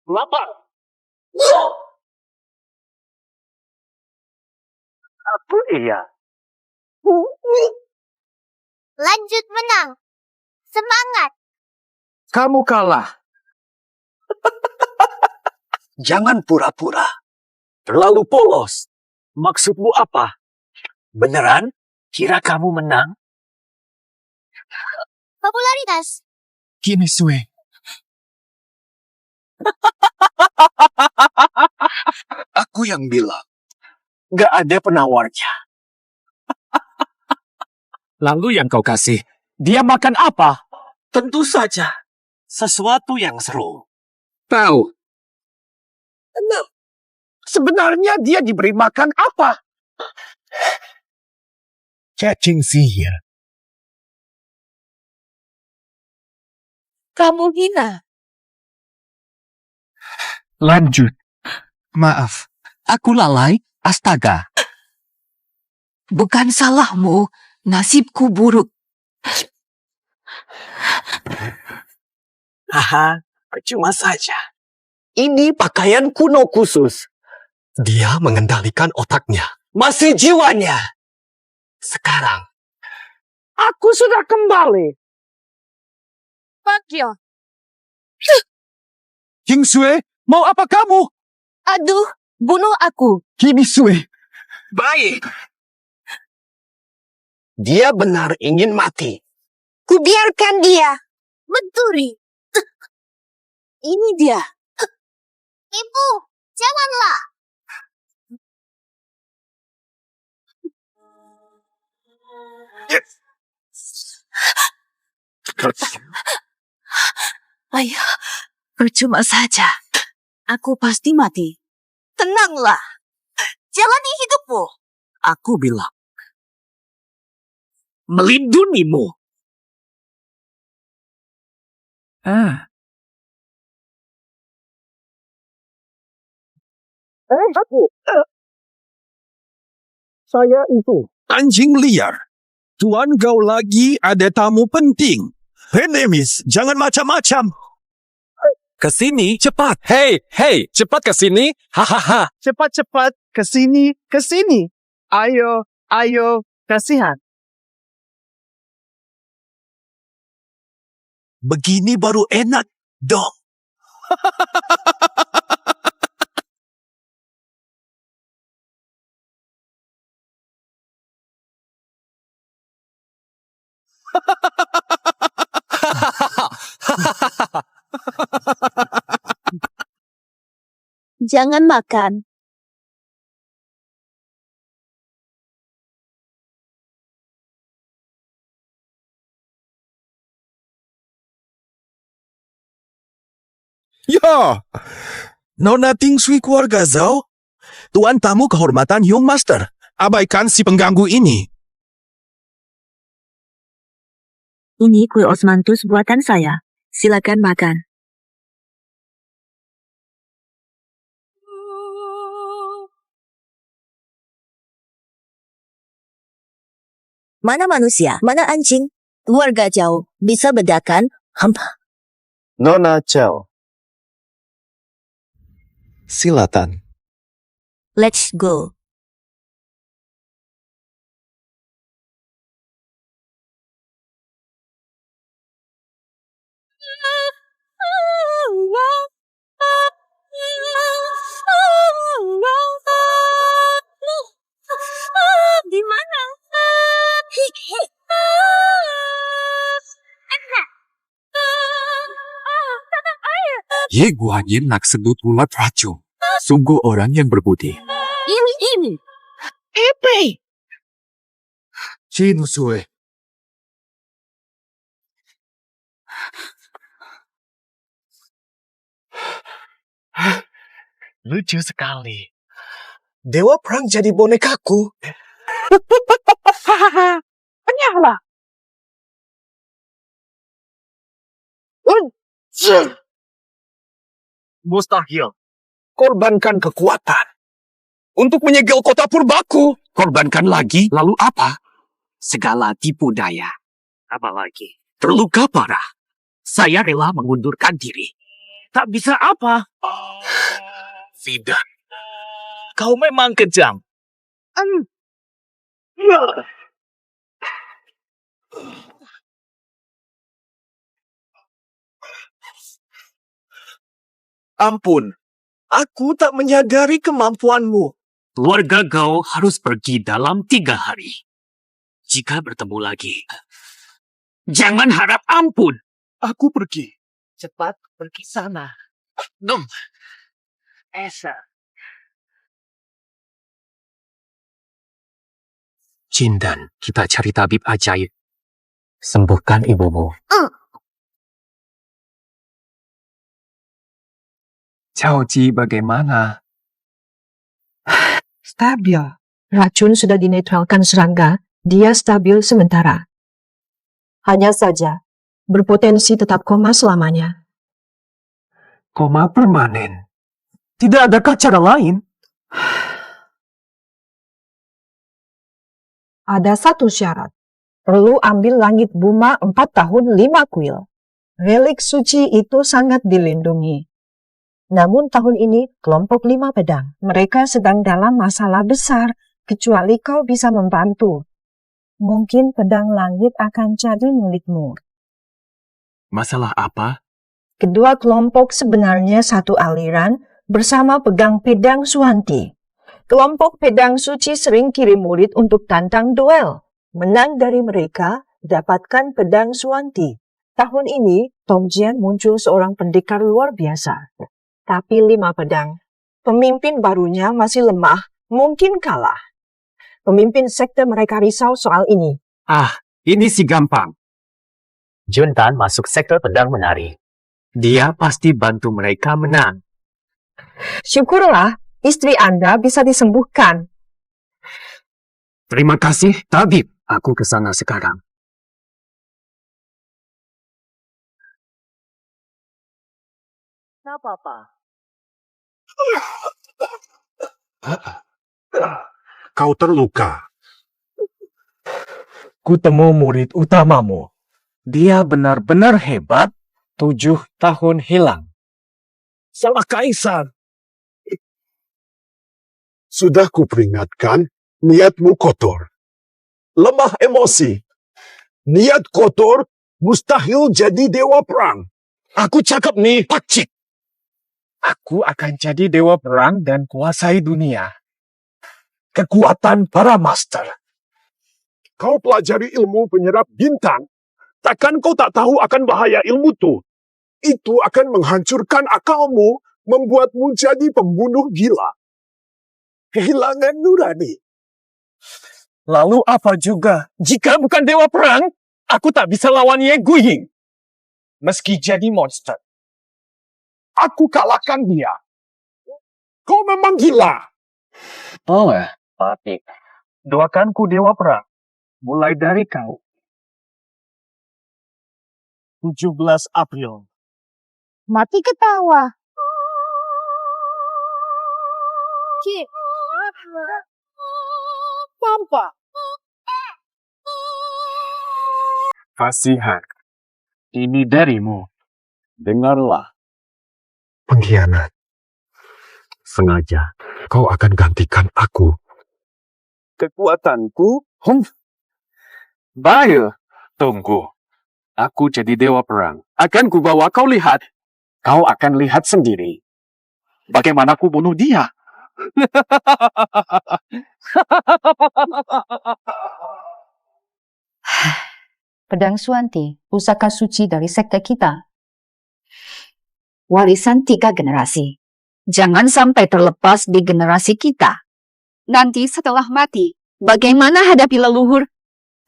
Lapar. Apa iya? Lanjut menang. Semangat. Kamu kalah. Jangan pura-pura. Terlalu polos. Maksudmu apa? Beneran? Kira kamu menang? Popularitas. Kini Sue. Aku yang bilang, gak ada penawarnya. Lalu yang kau kasih, dia makan apa? Tentu saja, sesuatu yang seru. Tahu. Sebenarnya dia diberi makan apa? Cacing sihir. Kamu hina. Lanjut. Maaf, aku lalai. Astaga. Bukan salahmu. Nasibku buruk. Haha, percuma saja. Ini pakaian kuno khusus. Dia mengendalikan otaknya. Masih jiwanya. Sekarang, aku sudah kembali. Bagyo. King Sui, mau apa kamu? Aduh, bunuh aku. Kimi Sui. Baik. Dia benar ingin mati. Kubiarkan dia. Mencuri. Ini dia. Ibu, janganlah. Ayah, percuma saja. Aku pasti mati. Tenanglah. Jalani hidupmu. Aku bilang, melindungimu. Saya itu. Anjing liar. Tuan kau lagi ada tamu penting. Hey Nemis, jangan macam-macam. Kesini, cepat. Hey, cepat kesini. Hahaha. Cepat-cepat, kesini. Ayo, kasihan. Begini baru enak, dong. Jangan makan. Ya, Nona Tingsui keluarga Zhao. Tuan tamu kehormatan Young Master. Abaikan si pengganggu ini. Ini kue osmanthus buatan saya. Silakan makan. Mana manusia, mana anjing? Keluarga jauh, bisa bedakan? Nona Chow. Silakan. Let's go. Di mana? Ye Guanyin nak sebut ulat racun. Sungguh orang yang berbudi. Ini. Epe. Chin Sui. Lucu sekali. Dewa perang jadi bonekaku. Penyala. Mustahil. Korbankan kekuatan. Untuk menyegel kota purbaku. Korbankan lagi, lalu apa? Segala tipu daya. Apa lagi? Terluka parah. Saya rela mengundurkan diri. Tak bisa apa? Tidak. Kau memang kejam. Ampun, aku tak menyadari kemampuanmu. Keluarga kau harus pergi dalam 3 hari. Jika bertemu lagi, jangan harap ampun. Aku pergi. Cepat pergi sana. Jindan, kita cari tabib ajaib. Sembuhkan ibumu. Caoji bagaimana? Stabil. Racun sudah dinetralkan serangga. Dia stabil sementara. Hanya saja, berpotensi tetap koma selamanya. Koma permanen. Tidak adakah cara lain? Ada satu syarat. Perlu ambil langit Buma 4 tahun 5 kuil. Relik suci itu sangat dilindungi. Namun tahun ini kelompok 5 pedang. Mereka sedang dalam masalah besar, kecuali kau bisa membantu. Mungkin pedang langit akan jadi milikmu. Masalah apa? Kedua kelompok sebenarnya satu aliran bersama pegang pedang Suwanti. Kelompok pedang suci sering kirim murid untuk tantang duel. Menang dari mereka, dapatkan pedang Suwanti. Tahun ini, Tongjian muncul seorang pendekar luar biasa. Tapi 5 pedang. Pemimpin barunya masih lemah, mungkin kalah. Pemimpin sekte mereka risau soal ini. Ini si gampang. Juntan masuk sektor pedang menari. Dia pasti bantu mereka menang. Syukurlah, istri Anda bisa disembuhkan. Terima kasih, tabib. Aku ke sana sekarang. Tak apa-apa. Kau terluka. Kutemu murid utamamu. Dia benar-benar hebat. 7 tahun hilang. Salah kaisar. Sudah kuperingatkan, niatmu kotor. Lemah emosi. Niat kotor mustahil jadi dewa perang. Aku cakap nih, pacik. Aku akan jadi dewa perang dan kuasai dunia. Kekuatan para master. Kau pelajari ilmu penyerap bintang. Takkan kau tak tahu akan bahaya ilmu itu? Itu akan menghancurkan akalmu, membuatmu jadi pembunuh gila. Kehilangan nurani. Lalu apa juga? Jika bukan dewa perang, aku tak bisa lawan Ye Guiying. Meski jadi monster. Aku kalahkan dia. Kau memang gila. Oh, Patik. Doakan ku dewa perang. Mulai dari kau. 17 April. Mati ketawa. Cik. Pampa. Kasihan. Ini darimu. Dengarlah. Pengkhianat. Sengaja kau akan gantikan aku. Kekuatanku? Baik. Tunggu. Aku jadi dewa perang. Akan kubawa kau lihat. Kau akan lihat sendiri. Bagaimana ku bunuh dia. Pedang Suwanti, pusaka suci dari sekte kita. Warisan 3 generasi. Jangan sampai terlepas di generasi kita. Nanti setelah mati, bagaimana hadapi leluhur?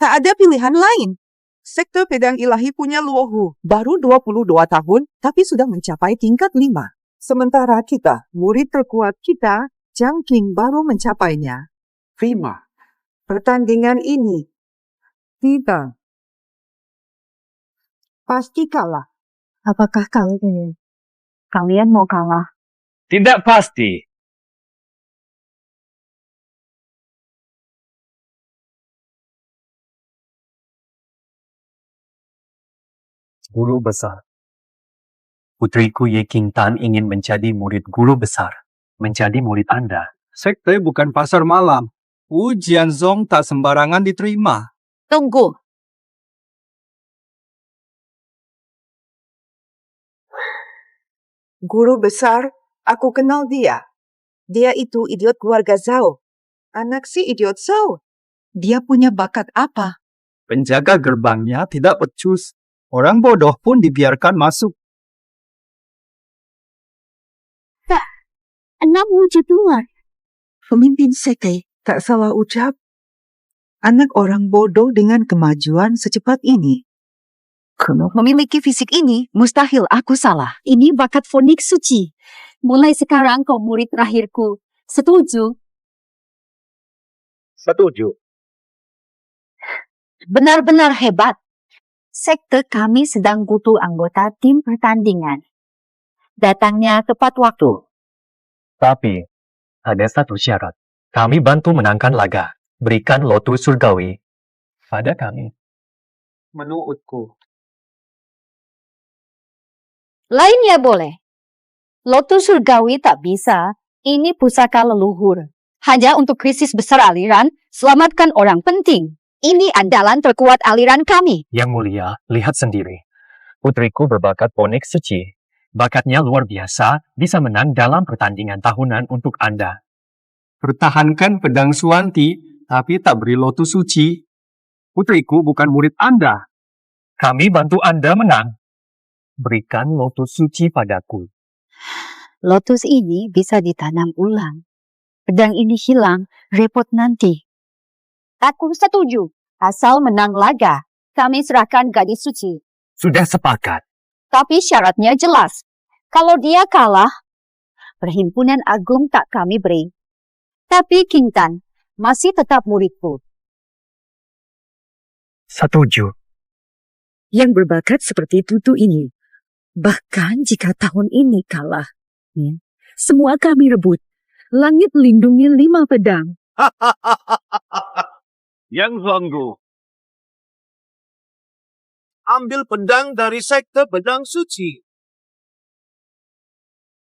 Tak ada pilihan lain. Sekte pedang ilahi punya Luohu, baru 22 tahun, tapi sudah mencapai tingkat 5. Sementara kita, murid terkuat kita, Jiang Qing baru mencapainya. 5. Pertandingan ini tidak pasti kalah. Apakah kalian mau kalah? Tidak pasti. Guru besar. Putriku Ye Qingtan ingin menjadi murid guru besar. Menjadi murid Anda. Sekte bukan pasar malam. Wu Jianzong tak sembarangan diterima. Tunggu. Guru besar, aku kenal dia. Dia itu idiot keluarga Zhao. Anak si idiot Zhao. Dia punya bakat apa? Penjaga gerbangnya tidak becus. Orang bodoh pun dibiarkan masuk. 6 wujud luar. Pemimpin sekte tak salah ucap. Anak orang bodoh dengan kemajuan secepat ini. Kuno memiliki fisik ini, mustahil aku salah. Ini bakat fonik suci. Mulai sekarang kau murid terakhirku. Setuju? Setuju. Benar-benar hebat. Sekte kami sedang butuh anggota tim pertandingan. Datangnya tepat waktu. Tapi, ada satu syarat. Kami bantu menangkan laga. Berikan lotus surgawi pada kami. Menurutku, Lainnya boleh. Lotus surgawi tak bisa. Ini pusaka leluhur. Hanya untuk krisis besar aliran, selamatkan orang penting. Ini andalan terkuat aliran kami. Yang mulia, lihat sendiri. Putriku berbakat ponik suci. Bakatnya luar biasa, bisa menang dalam pertandingan tahunan untuk Anda. pertahankan pedang Suwanti, tapi tak beri lotus suci. Putriku bukan murid Anda. Kami bantu Anda menang. Berikan lotus suci padaku. Lotus ini bisa ditanam ulang. Pedang ini hilang, repot nanti. Aku setuju. Asal menang laga, kami serahkan gadis suci. Sudah sepakat. Tapi syaratnya jelas. Kalau dia kalah, perhimpunan agung tak kami beri. Tapi Kintan masih tetap muridku. Setuju. Yang berbakat seperti Tutu ini. Bahkan jika tahun ini kalah, semua kami rebut. Langit lindungi 5 pedang. Yang Zonggu. Ambil pedang dari sekte pedang suci.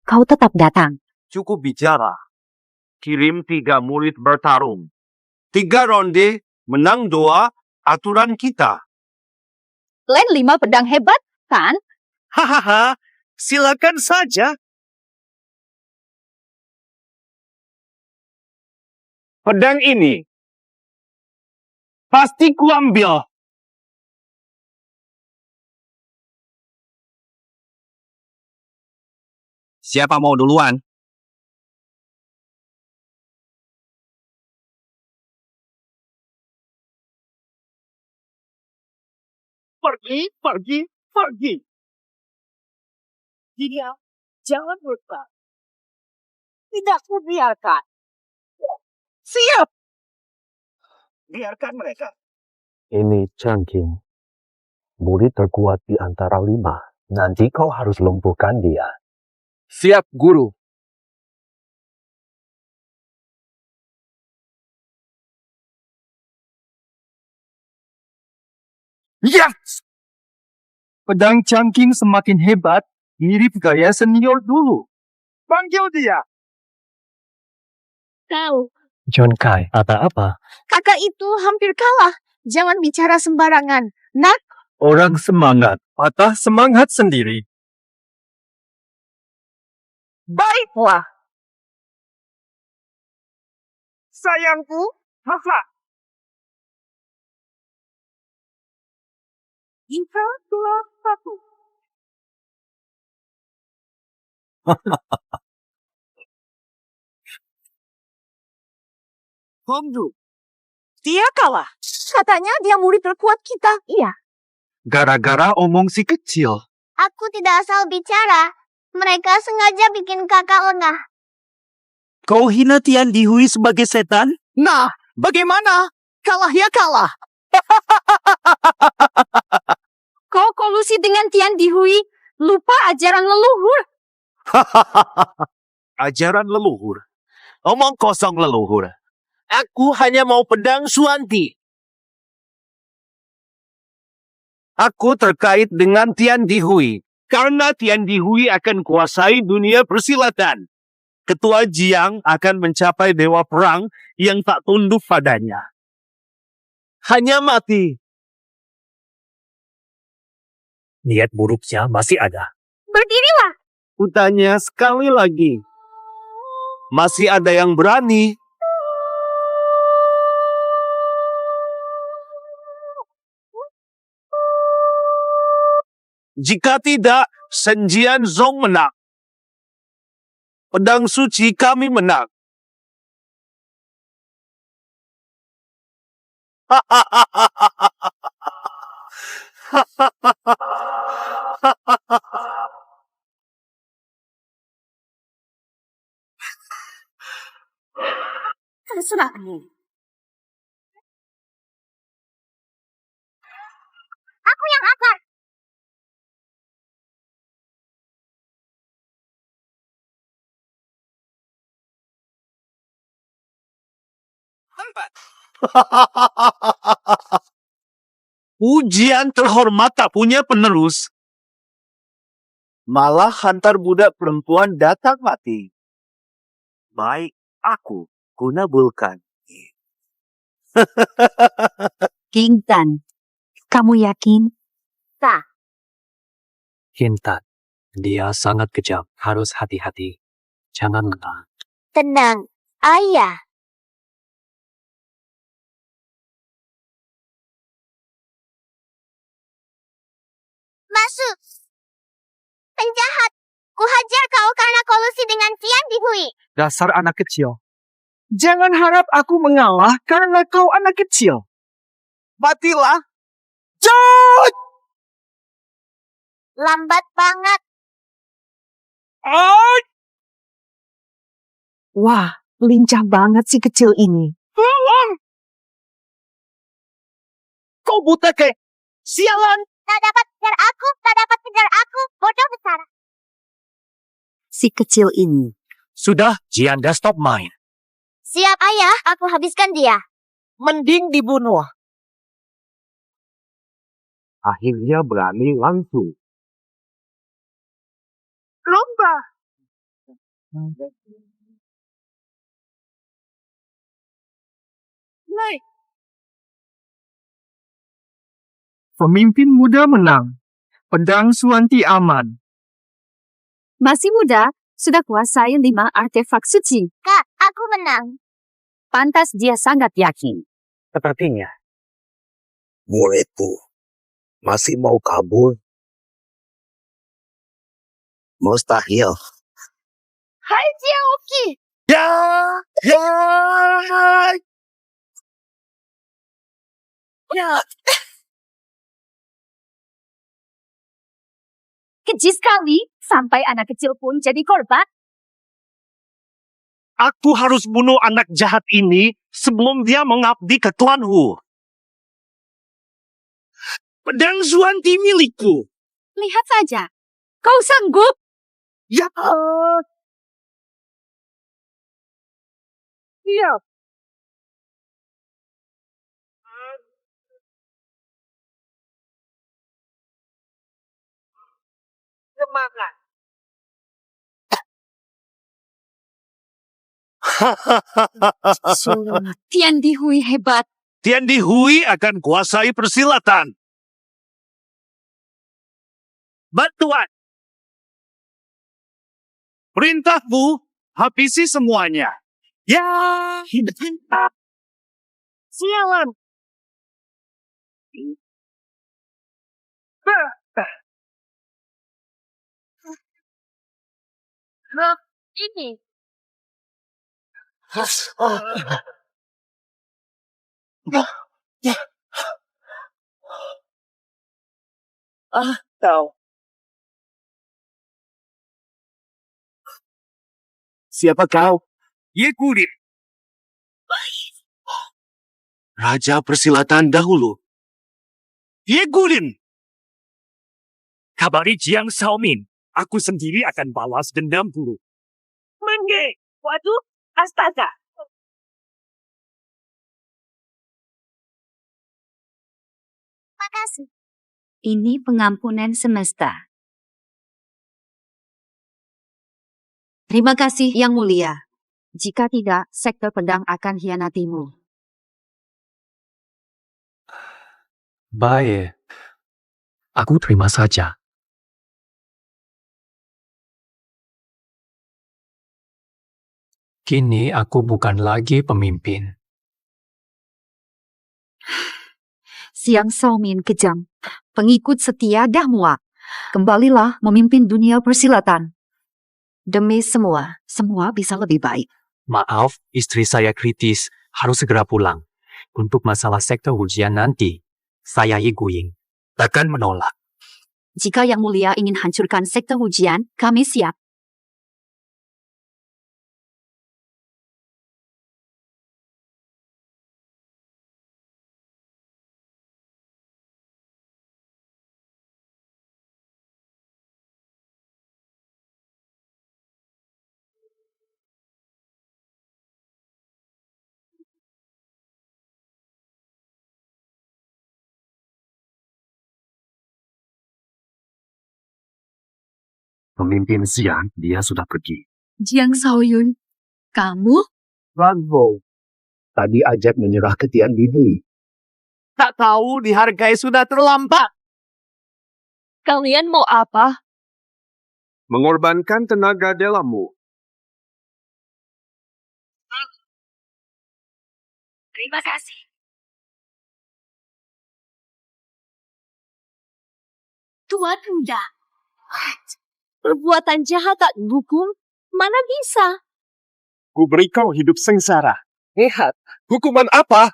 Kau tetap datang. Cukup bicara. Kirim 3 murid bertarung. 3 ronde, menang 2, aturan kita. Len 5 pedang hebat, kan? Hahaha, silakan saja. Pedang ini pasti kuambil. Siapa mau duluan? Pergi. Dia jangan berubah. Tidak kubiarkan. Siap. Biarkan mereka. Ini Changqing. Murid terkuat di antara 5. Nanti kau harus lumpuhkan dia. Siap, Guru. Yes! Pedang Changqing semakin hebat, mirip gaya senior dulu. Panggil dia. Kau, John Kai, apa-apa? Kakak itu hampir kalah. Jangan bicara sembarangan. Nak, Orang semangat, patah semangat sendiri. baiklah. Sayangku, Hafa. Jika telah satu. Hongdu. Dia kalah. Katanya dia murid terkuat kita. Iya. Gara-gara omong si kecil. aku tidak asal bicara. Mereka sengaja bikin kakak lengah. Kau hina Tian Dihui sebagai setan? Nah, bagaimana? Kalah ya kalah. Kau kolusi dengan Tian Dihui. Lupa ajaran leluhur. Ajaran leluhur. Omong kosong leluhur. Aku hanya mau pedang Suwanti. Aku terkait dengan Tian Dihui. Karena Tian Dihui akan kuasai dunia persilatan. Ketua Jiang akan mencapai dewa perang yang tak tunduk padanya. Hanya mati. Niat buruknya masih ada. Berdirilah. Kutanya sekali lagi. Masih ada yang berani? Jika tidak, Shen Jianzong menang. Pedang suci kami menang. Terserahmu. Aku yang akan. Ujian terhormat tak punya penerus. Malah hantar budak perempuan datang mati. Baik, aku guna-bulkan. Kintan, kamu yakin? Tak. Kintan, dia sangat kejam. Harus hati-hati. Jangan menang. Tenang, ayah. Masuk. Penjahat. Ku hajar kau karena kolusi dengan Tian Di Hui. Dasar anak kecil. Jangan harap aku mengalah karena kau anak kecil. Matilah. Jod! Lambat banget. Wah, lincah banget si kecil ini. Kau buta ke? Sialan! Tak dapat kejar aku, tak dapat kejar aku. Bodoh besar. Si kecil ini. Sudah, Jianda stop main. Siap ayah, aku habiskan dia. Mending dibunuh. Akhirnya berani langsung. Lomba. Naik. Pemimpin muda menang. Pedang Suanti aman. Masih muda, sudah kuasai 5 artefak suci. Kak, aku menang. Pantas dia sangat yakin. Sepertinya. Muridku, masih mau kabur? Mustahil. Hai Jiaoki. Ya! Keji sekali, sampai anak kecil pun jadi korban. Aku harus bunuh anak jahat ini sebelum dia mengabdi ke klan Hu. Pedang Suanti milikku. Lihat saja, kau sanggup. Ya. Iya. Semangat. Tian Di Hui hebat. Tian Di Hui akan kuasai persilatan. Bantuan. Perintahmu, habisi semuanya. Ya. Sialan. Ini. Tahu. Siapa kau? Ye Gurin. Raja persilatan dahulu. Ye Gurin. Kabari Jiang Xiaomin. Aku sendiri akan balas dendam dulu. Menge, waduh, astaga. Makasih. Ini pengampunan semesta. Terima kasih, Yang Mulia. Jika tidak, sektor pedang akan hianatimu. Baik. Aku terima saja. Kini aku bukan lagi pemimpin. Siang Xiaomin kejam. Pengikut setia dah muak. Kembalilah memimpin dunia persilatan. Demi semua bisa lebih baik. Maaf, istri saya kritis. Harus segera pulang. Untuk masalah sekte ujian nanti, saya Iguing. Takkan menolak. Jika Yang Mulia ingin hancurkan sekte ujian, kami siap. Pemimpin siang, dia sudah pergi. Jiang Shaoyun, kamu? Bravo. Tadi ajak menyerah ke Tian Bibli. Tak tahu dihargai sudah terlambat. Kalian mau apa? Mengorbankan tenaga dalammu. Terima kasih. Tuan Muda. Perbuatan jahat tak dihukum? Mana bisa? Ku beri kau hidup sengsara. Lihat, Hukuman apa?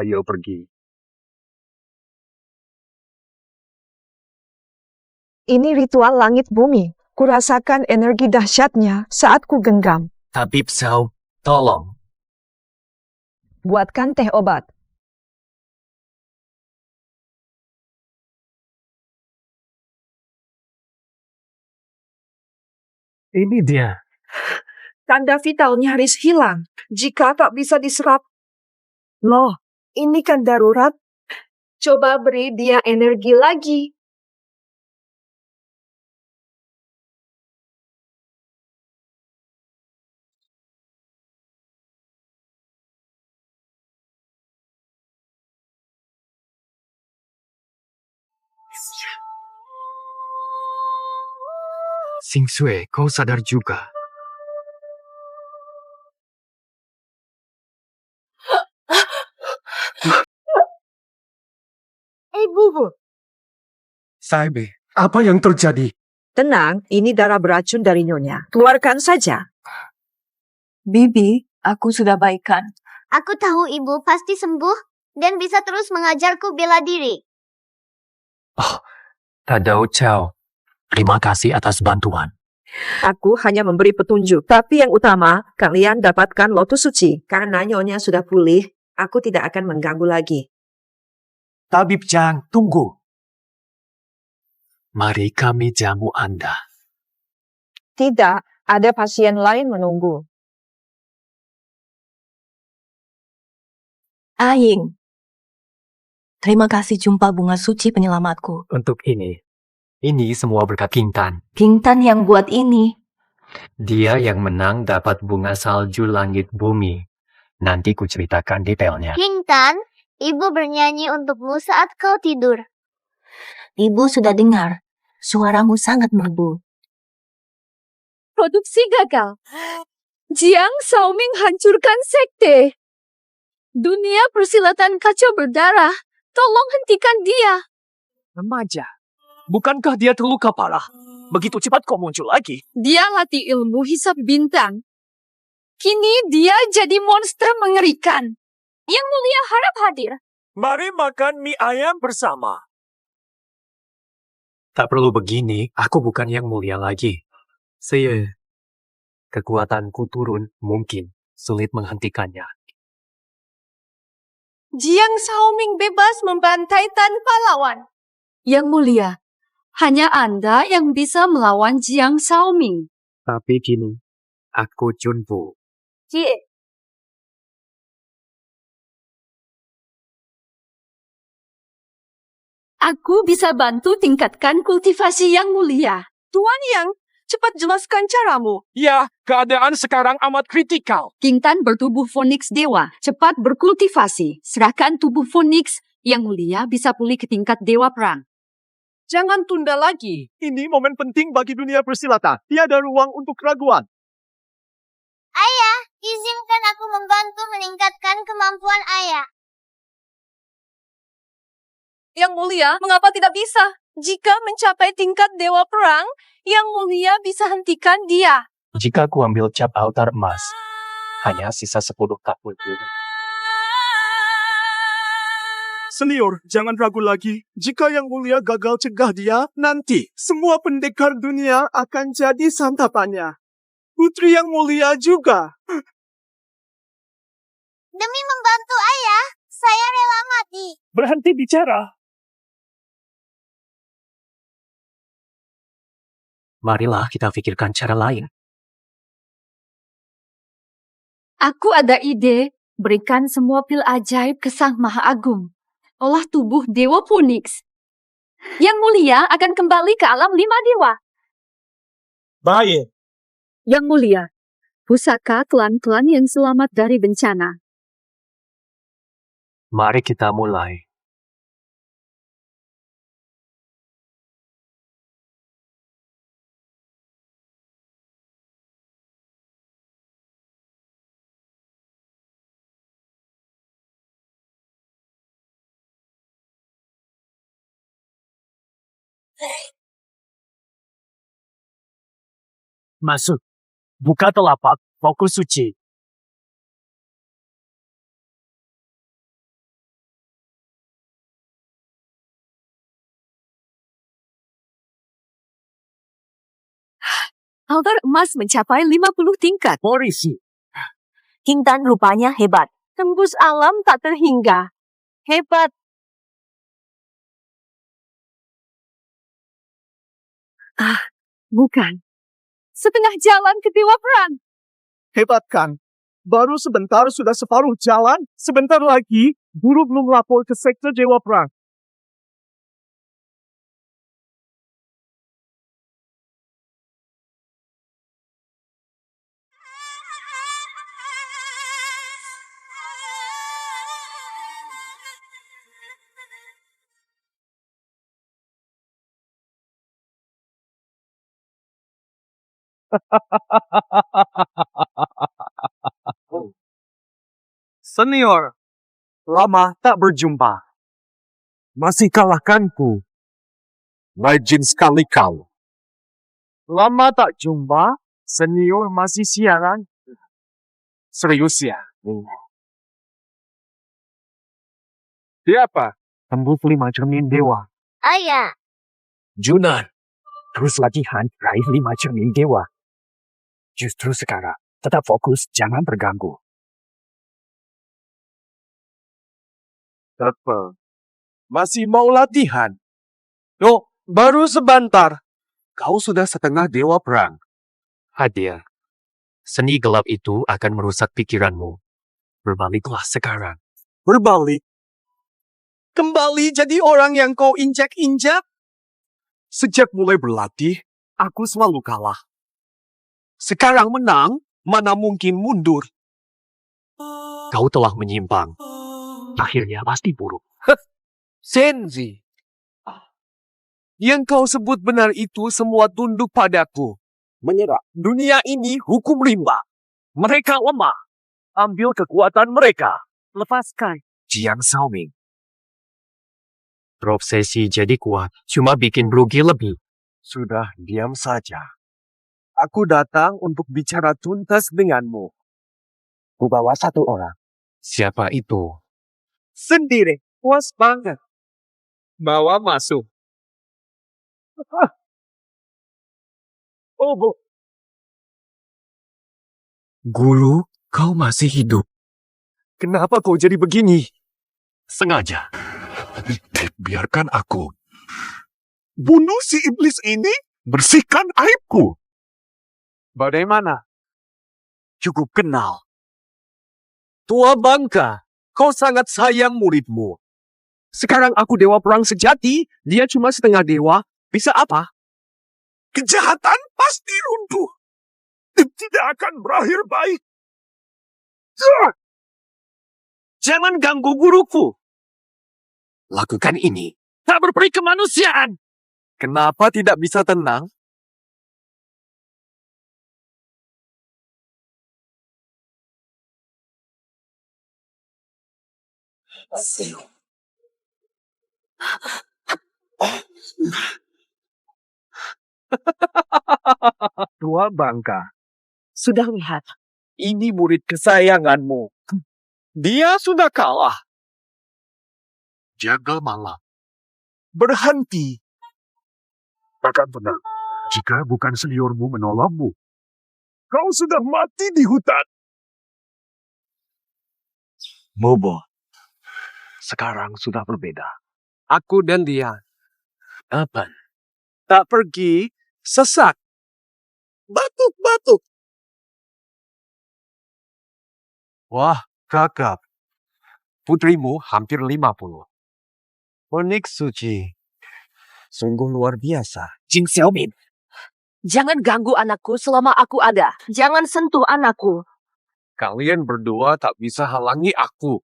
Ayo pergi. Ini ritual langit bumi. Kurasakan energi dahsyatnya saat ku genggam. Tabib Zhao, tolong. Buatkan teh obat. Ini dia. Tanda vital nyaris hilang jika tak bisa diserap. Loh, ini kan darurat. Coba beri dia energi lagi. Xing Sui, kau sadar juga. Ibu. Saibe, apa yang terjadi? Tenang, ini darah beracun dari Nyonya. Keluarkan saja. Bibi, aku sudah baikan. Aku tahu ibu pasti sembuh dan bisa terus mengajarku bela diri. Tadao Chao, terima kasih atas bantuan. Aku hanya memberi petunjuk, tapi yang utama, kalian dapatkan lotus suci. Karena Nyonya sudah pulih, aku tidak akan mengganggu lagi. Tabib Zhang, tunggu. Mari kami jamu Anda. Tidak, ada pasien lain menunggu. Aing. Terima kasih jumpa bunga suci penyelamatku. Untuk ini semua berkat Kintan. Kintan yang buat ini. Dia yang menang dapat bunga salju langit bumi. Nanti ku ceritakan detailnya. Kintan, ibu bernyanyi untukmu saat kau tidur. Ibu sudah dengar. Suaramu sangat merdu. Produksi gagal. Jiang Shaoming hancurkan sekte. Dunia persilatan kacau berdarah. Tolong hentikan dia. Remaja, bukankah dia terluka parah? Begitu cepat kau muncul lagi. Dia latih ilmu hisab bintang. Kini dia jadi monster mengerikan. Yang Mulia harap hadir. Mari makan mie ayam bersama. Tak perlu begini, aku bukan yang mulia lagi. Kekuatanku turun, mungkin sulit menghentikannya. Jiang Shaoming bebas membantai tanpa lawan. Yang Mulia, hanya Anda yang bisa melawan Jiang Shaoming. Tapi kini, aku Junfu. Cie. Aku bisa bantu tingkatkan kultivasi Yang Mulia. Tuan Yang, cepat jelaskan caramu. Ya, keadaan sekarang amat kritikal. Kintan bertubuh Phoenix Dewa, cepat berkultivasi. Serahkan tubuh Phoenix, Yang Mulia bisa pulih ke tingkat Dewa Perang. Jangan tunda lagi. Ini momen penting bagi dunia persilatan. Tiada ruang untuk keraguan. Ayah, izinkan aku membantu meningkatkan kemampuan ayah. Yang Mulia, mengapa tidak bisa? Jika mencapai tingkat Dewa Perang, Yang Mulia bisa hentikan dia. Jika ku ambil cap altar emas, hanya sisa 10 tahun. Senior, jangan ragu lagi. Jika Yang Mulia gagal cegah dia, nanti semua pendekar dunia akan jadi santapannya. Putri Yang Mulia juga. Demi membantu ayah, saya rela mati. Berhenti bicara. Marilah kita pikirkan cara lain. Aku ada ide. Berikan semua pil ajaib ke Sang Maha Agung. Olah tubuh Dewa Phoenix. Yang Mulia akan kembali ke alam 5 dewa. Baik. Yang Mulia, pusaka klan-klan yang selamat dari bencana. Mari kita mulai. Masuk. Buka telapak, fokus suci. Altar emas mencapai 50 tingkat. Polisi. King Tan rupanya hebat. Tembus alam tak terhingga. Hebat. Bukan. Setengah jalan ke Dewa Perang. Hebat kan? Baru sebentar sudah separuh jalan. Sebentar lagi, guru belum lapor ke sektor Dewa Perang. Senior, lama tak berjumpa. Masih kalahkanku. Rajin sekali kau. Lama tak jumpa, senior masih siaran. Serius ya? Siapa? Tembus 5 cermin dewa. Ayah. Junan, terus latihan raih 5 cermin dewa. Justru sekarang, tetap fokus, jangan terganggu. Apa? Masih mau latihan? Yo, baru sebentar. Kau sudah setengah Dewa Perang. Hadiah. Seni gelap itu akan merusak pikiranmu. Berbaliklah sekarang. Berbalik. Kembali jadi orang yang kau injak-injak? Sejak mulai berlatih, aku selalu kalah. Sekarang menang, mana mungkin mundur. Kau telah menyimpang. Akhirnya pasti buruk. Senzi. Yang kau sebut benar itu semua tunduk padaku. Menyerah. Dunia ini hukum rimba. Mereka lemah. Ambil kekuatan mereka. Lepaskan. Jiang Xiaoming. Terobsesi jadi kuat, cuma bikin rugi lebih. Sudah, diam saja. Aku datang untuk bicara tuntas denganmu. Ku bawa 1 orang. Siapa itu? Sendiri. Puas banget. Bawa masuk. Oh, Bu. Guru, kau masih hidup. Kenapa kau jadi begini? Sengaja. Biarkan aku. Bunuh si iblis ini, bersihkan aibku. Bagaimana? Cukup kenal. Tua bangka, kau sangat sayang muridmu. Sekarang aku dewa perang sejati, dia cuma setengah dewa. Bisa apa? Kejahatan pasti runtuh. Dan tidak akan berakhir baik. Jangan ganggu guruku. Lakukan ini. Tak berperi kemanusiaan. Kenapa tidak bisa tenang? Tua Bangka, sudah lihat. Ini murid kesayanganmu. Dia sudah kalah. Jaga malam. Berhenti. Takkan benar jika bukan seniormu menolongmu. Kau sudah mati di hutan. Mobo, sekarang sudah berbeda. Aku dan dia. Apa? Tak pergi, sesak. Batuk-batuk. Wah, kakak. Putrimu hampir 50. Unik suci. Sungguh luar biasa. Jing Xiaomin. Jangan ganggu anakku selama aku ada. Jangan sentuh anakku. Kalian berdua tak bisa halangi aku.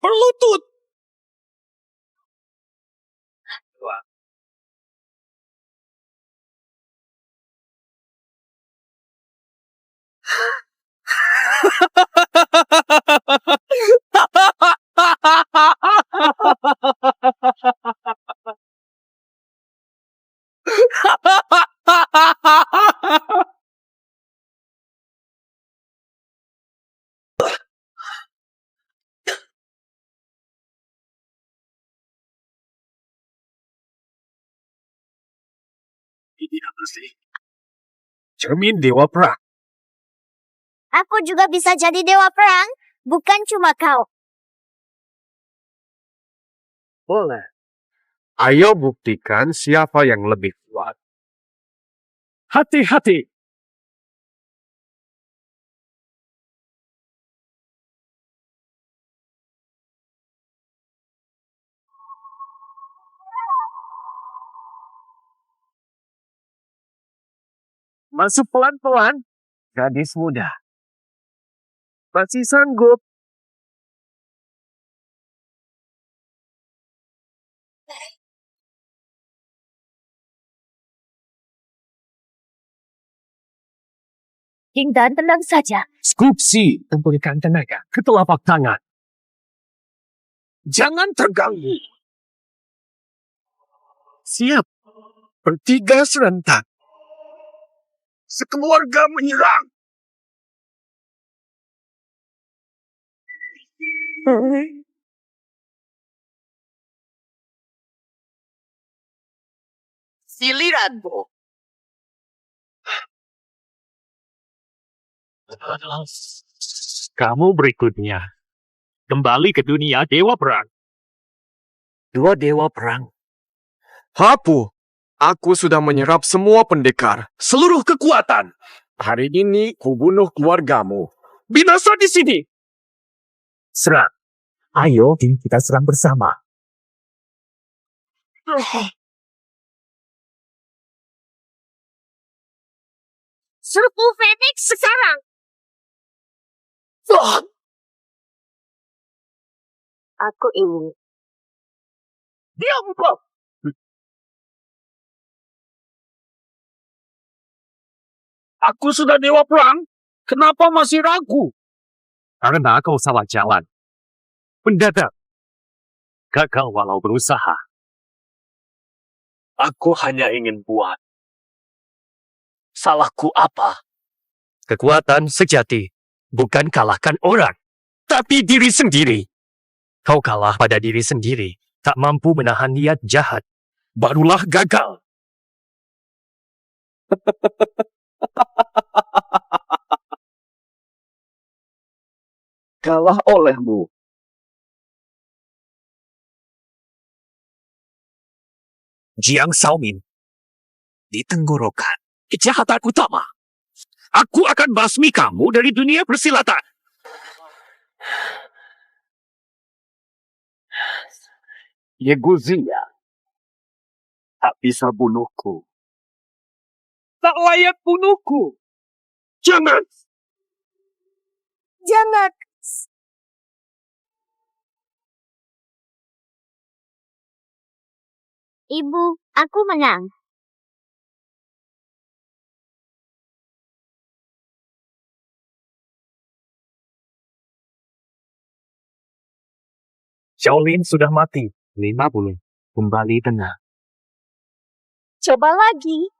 Berlutut. Ini apa sih? Cermin Dewa Perang. Aku juga bisa jadi dewa perang, bukan cuma kau. Boleh. Ayo buktikan siapa yang lebih kuat. Hati-hati. Masuk pelan-pelan, gadis muda. Masih sanggup. King Dan, tenang saja. Skupsi memberikan tenaga ke telapak tangan. Jangan terganggu. Siap. Bertiga serentak. Sekeluarga menyerang. Siliranmu. Kamu berikutnya. Kembali ke dunia Dewa Perang. Dua dewa perang. Hapu, aku sudah menyerap semua pendekar, seluruh kekuatan. Hari ini kubunuh keluargamu. Binasa di sini. Serang. Ayo kita serang bersama. Serbu Phoenix sekarang. Aku ingin. Diam kau. Aku sudah Dewa Perang. Kenapa masih ragu? Karena kau salah jalan. Mendadak. Gagal walau berusaha. Aku hanya ingin buat. Salahku apa? Kekuatan sejati bukan kalahkan orang, tapi diri sendiri. Kau kalah pada diri sendiri, tak mampu menahan niat jahat. Barulah gagal. Kalah olehmu. Jiang Xiaomin. Di tenggorokan. Kejahatan utama. Aku akan basmi kamu dari dunia persilatan. Yeguzia. Tak bisa bunuhku. Tak layak bunuhku. Jangan! Jangan. Ibu, aku menang. Shaolin sudah mati. 50. Kembali tengah. Coba lagi.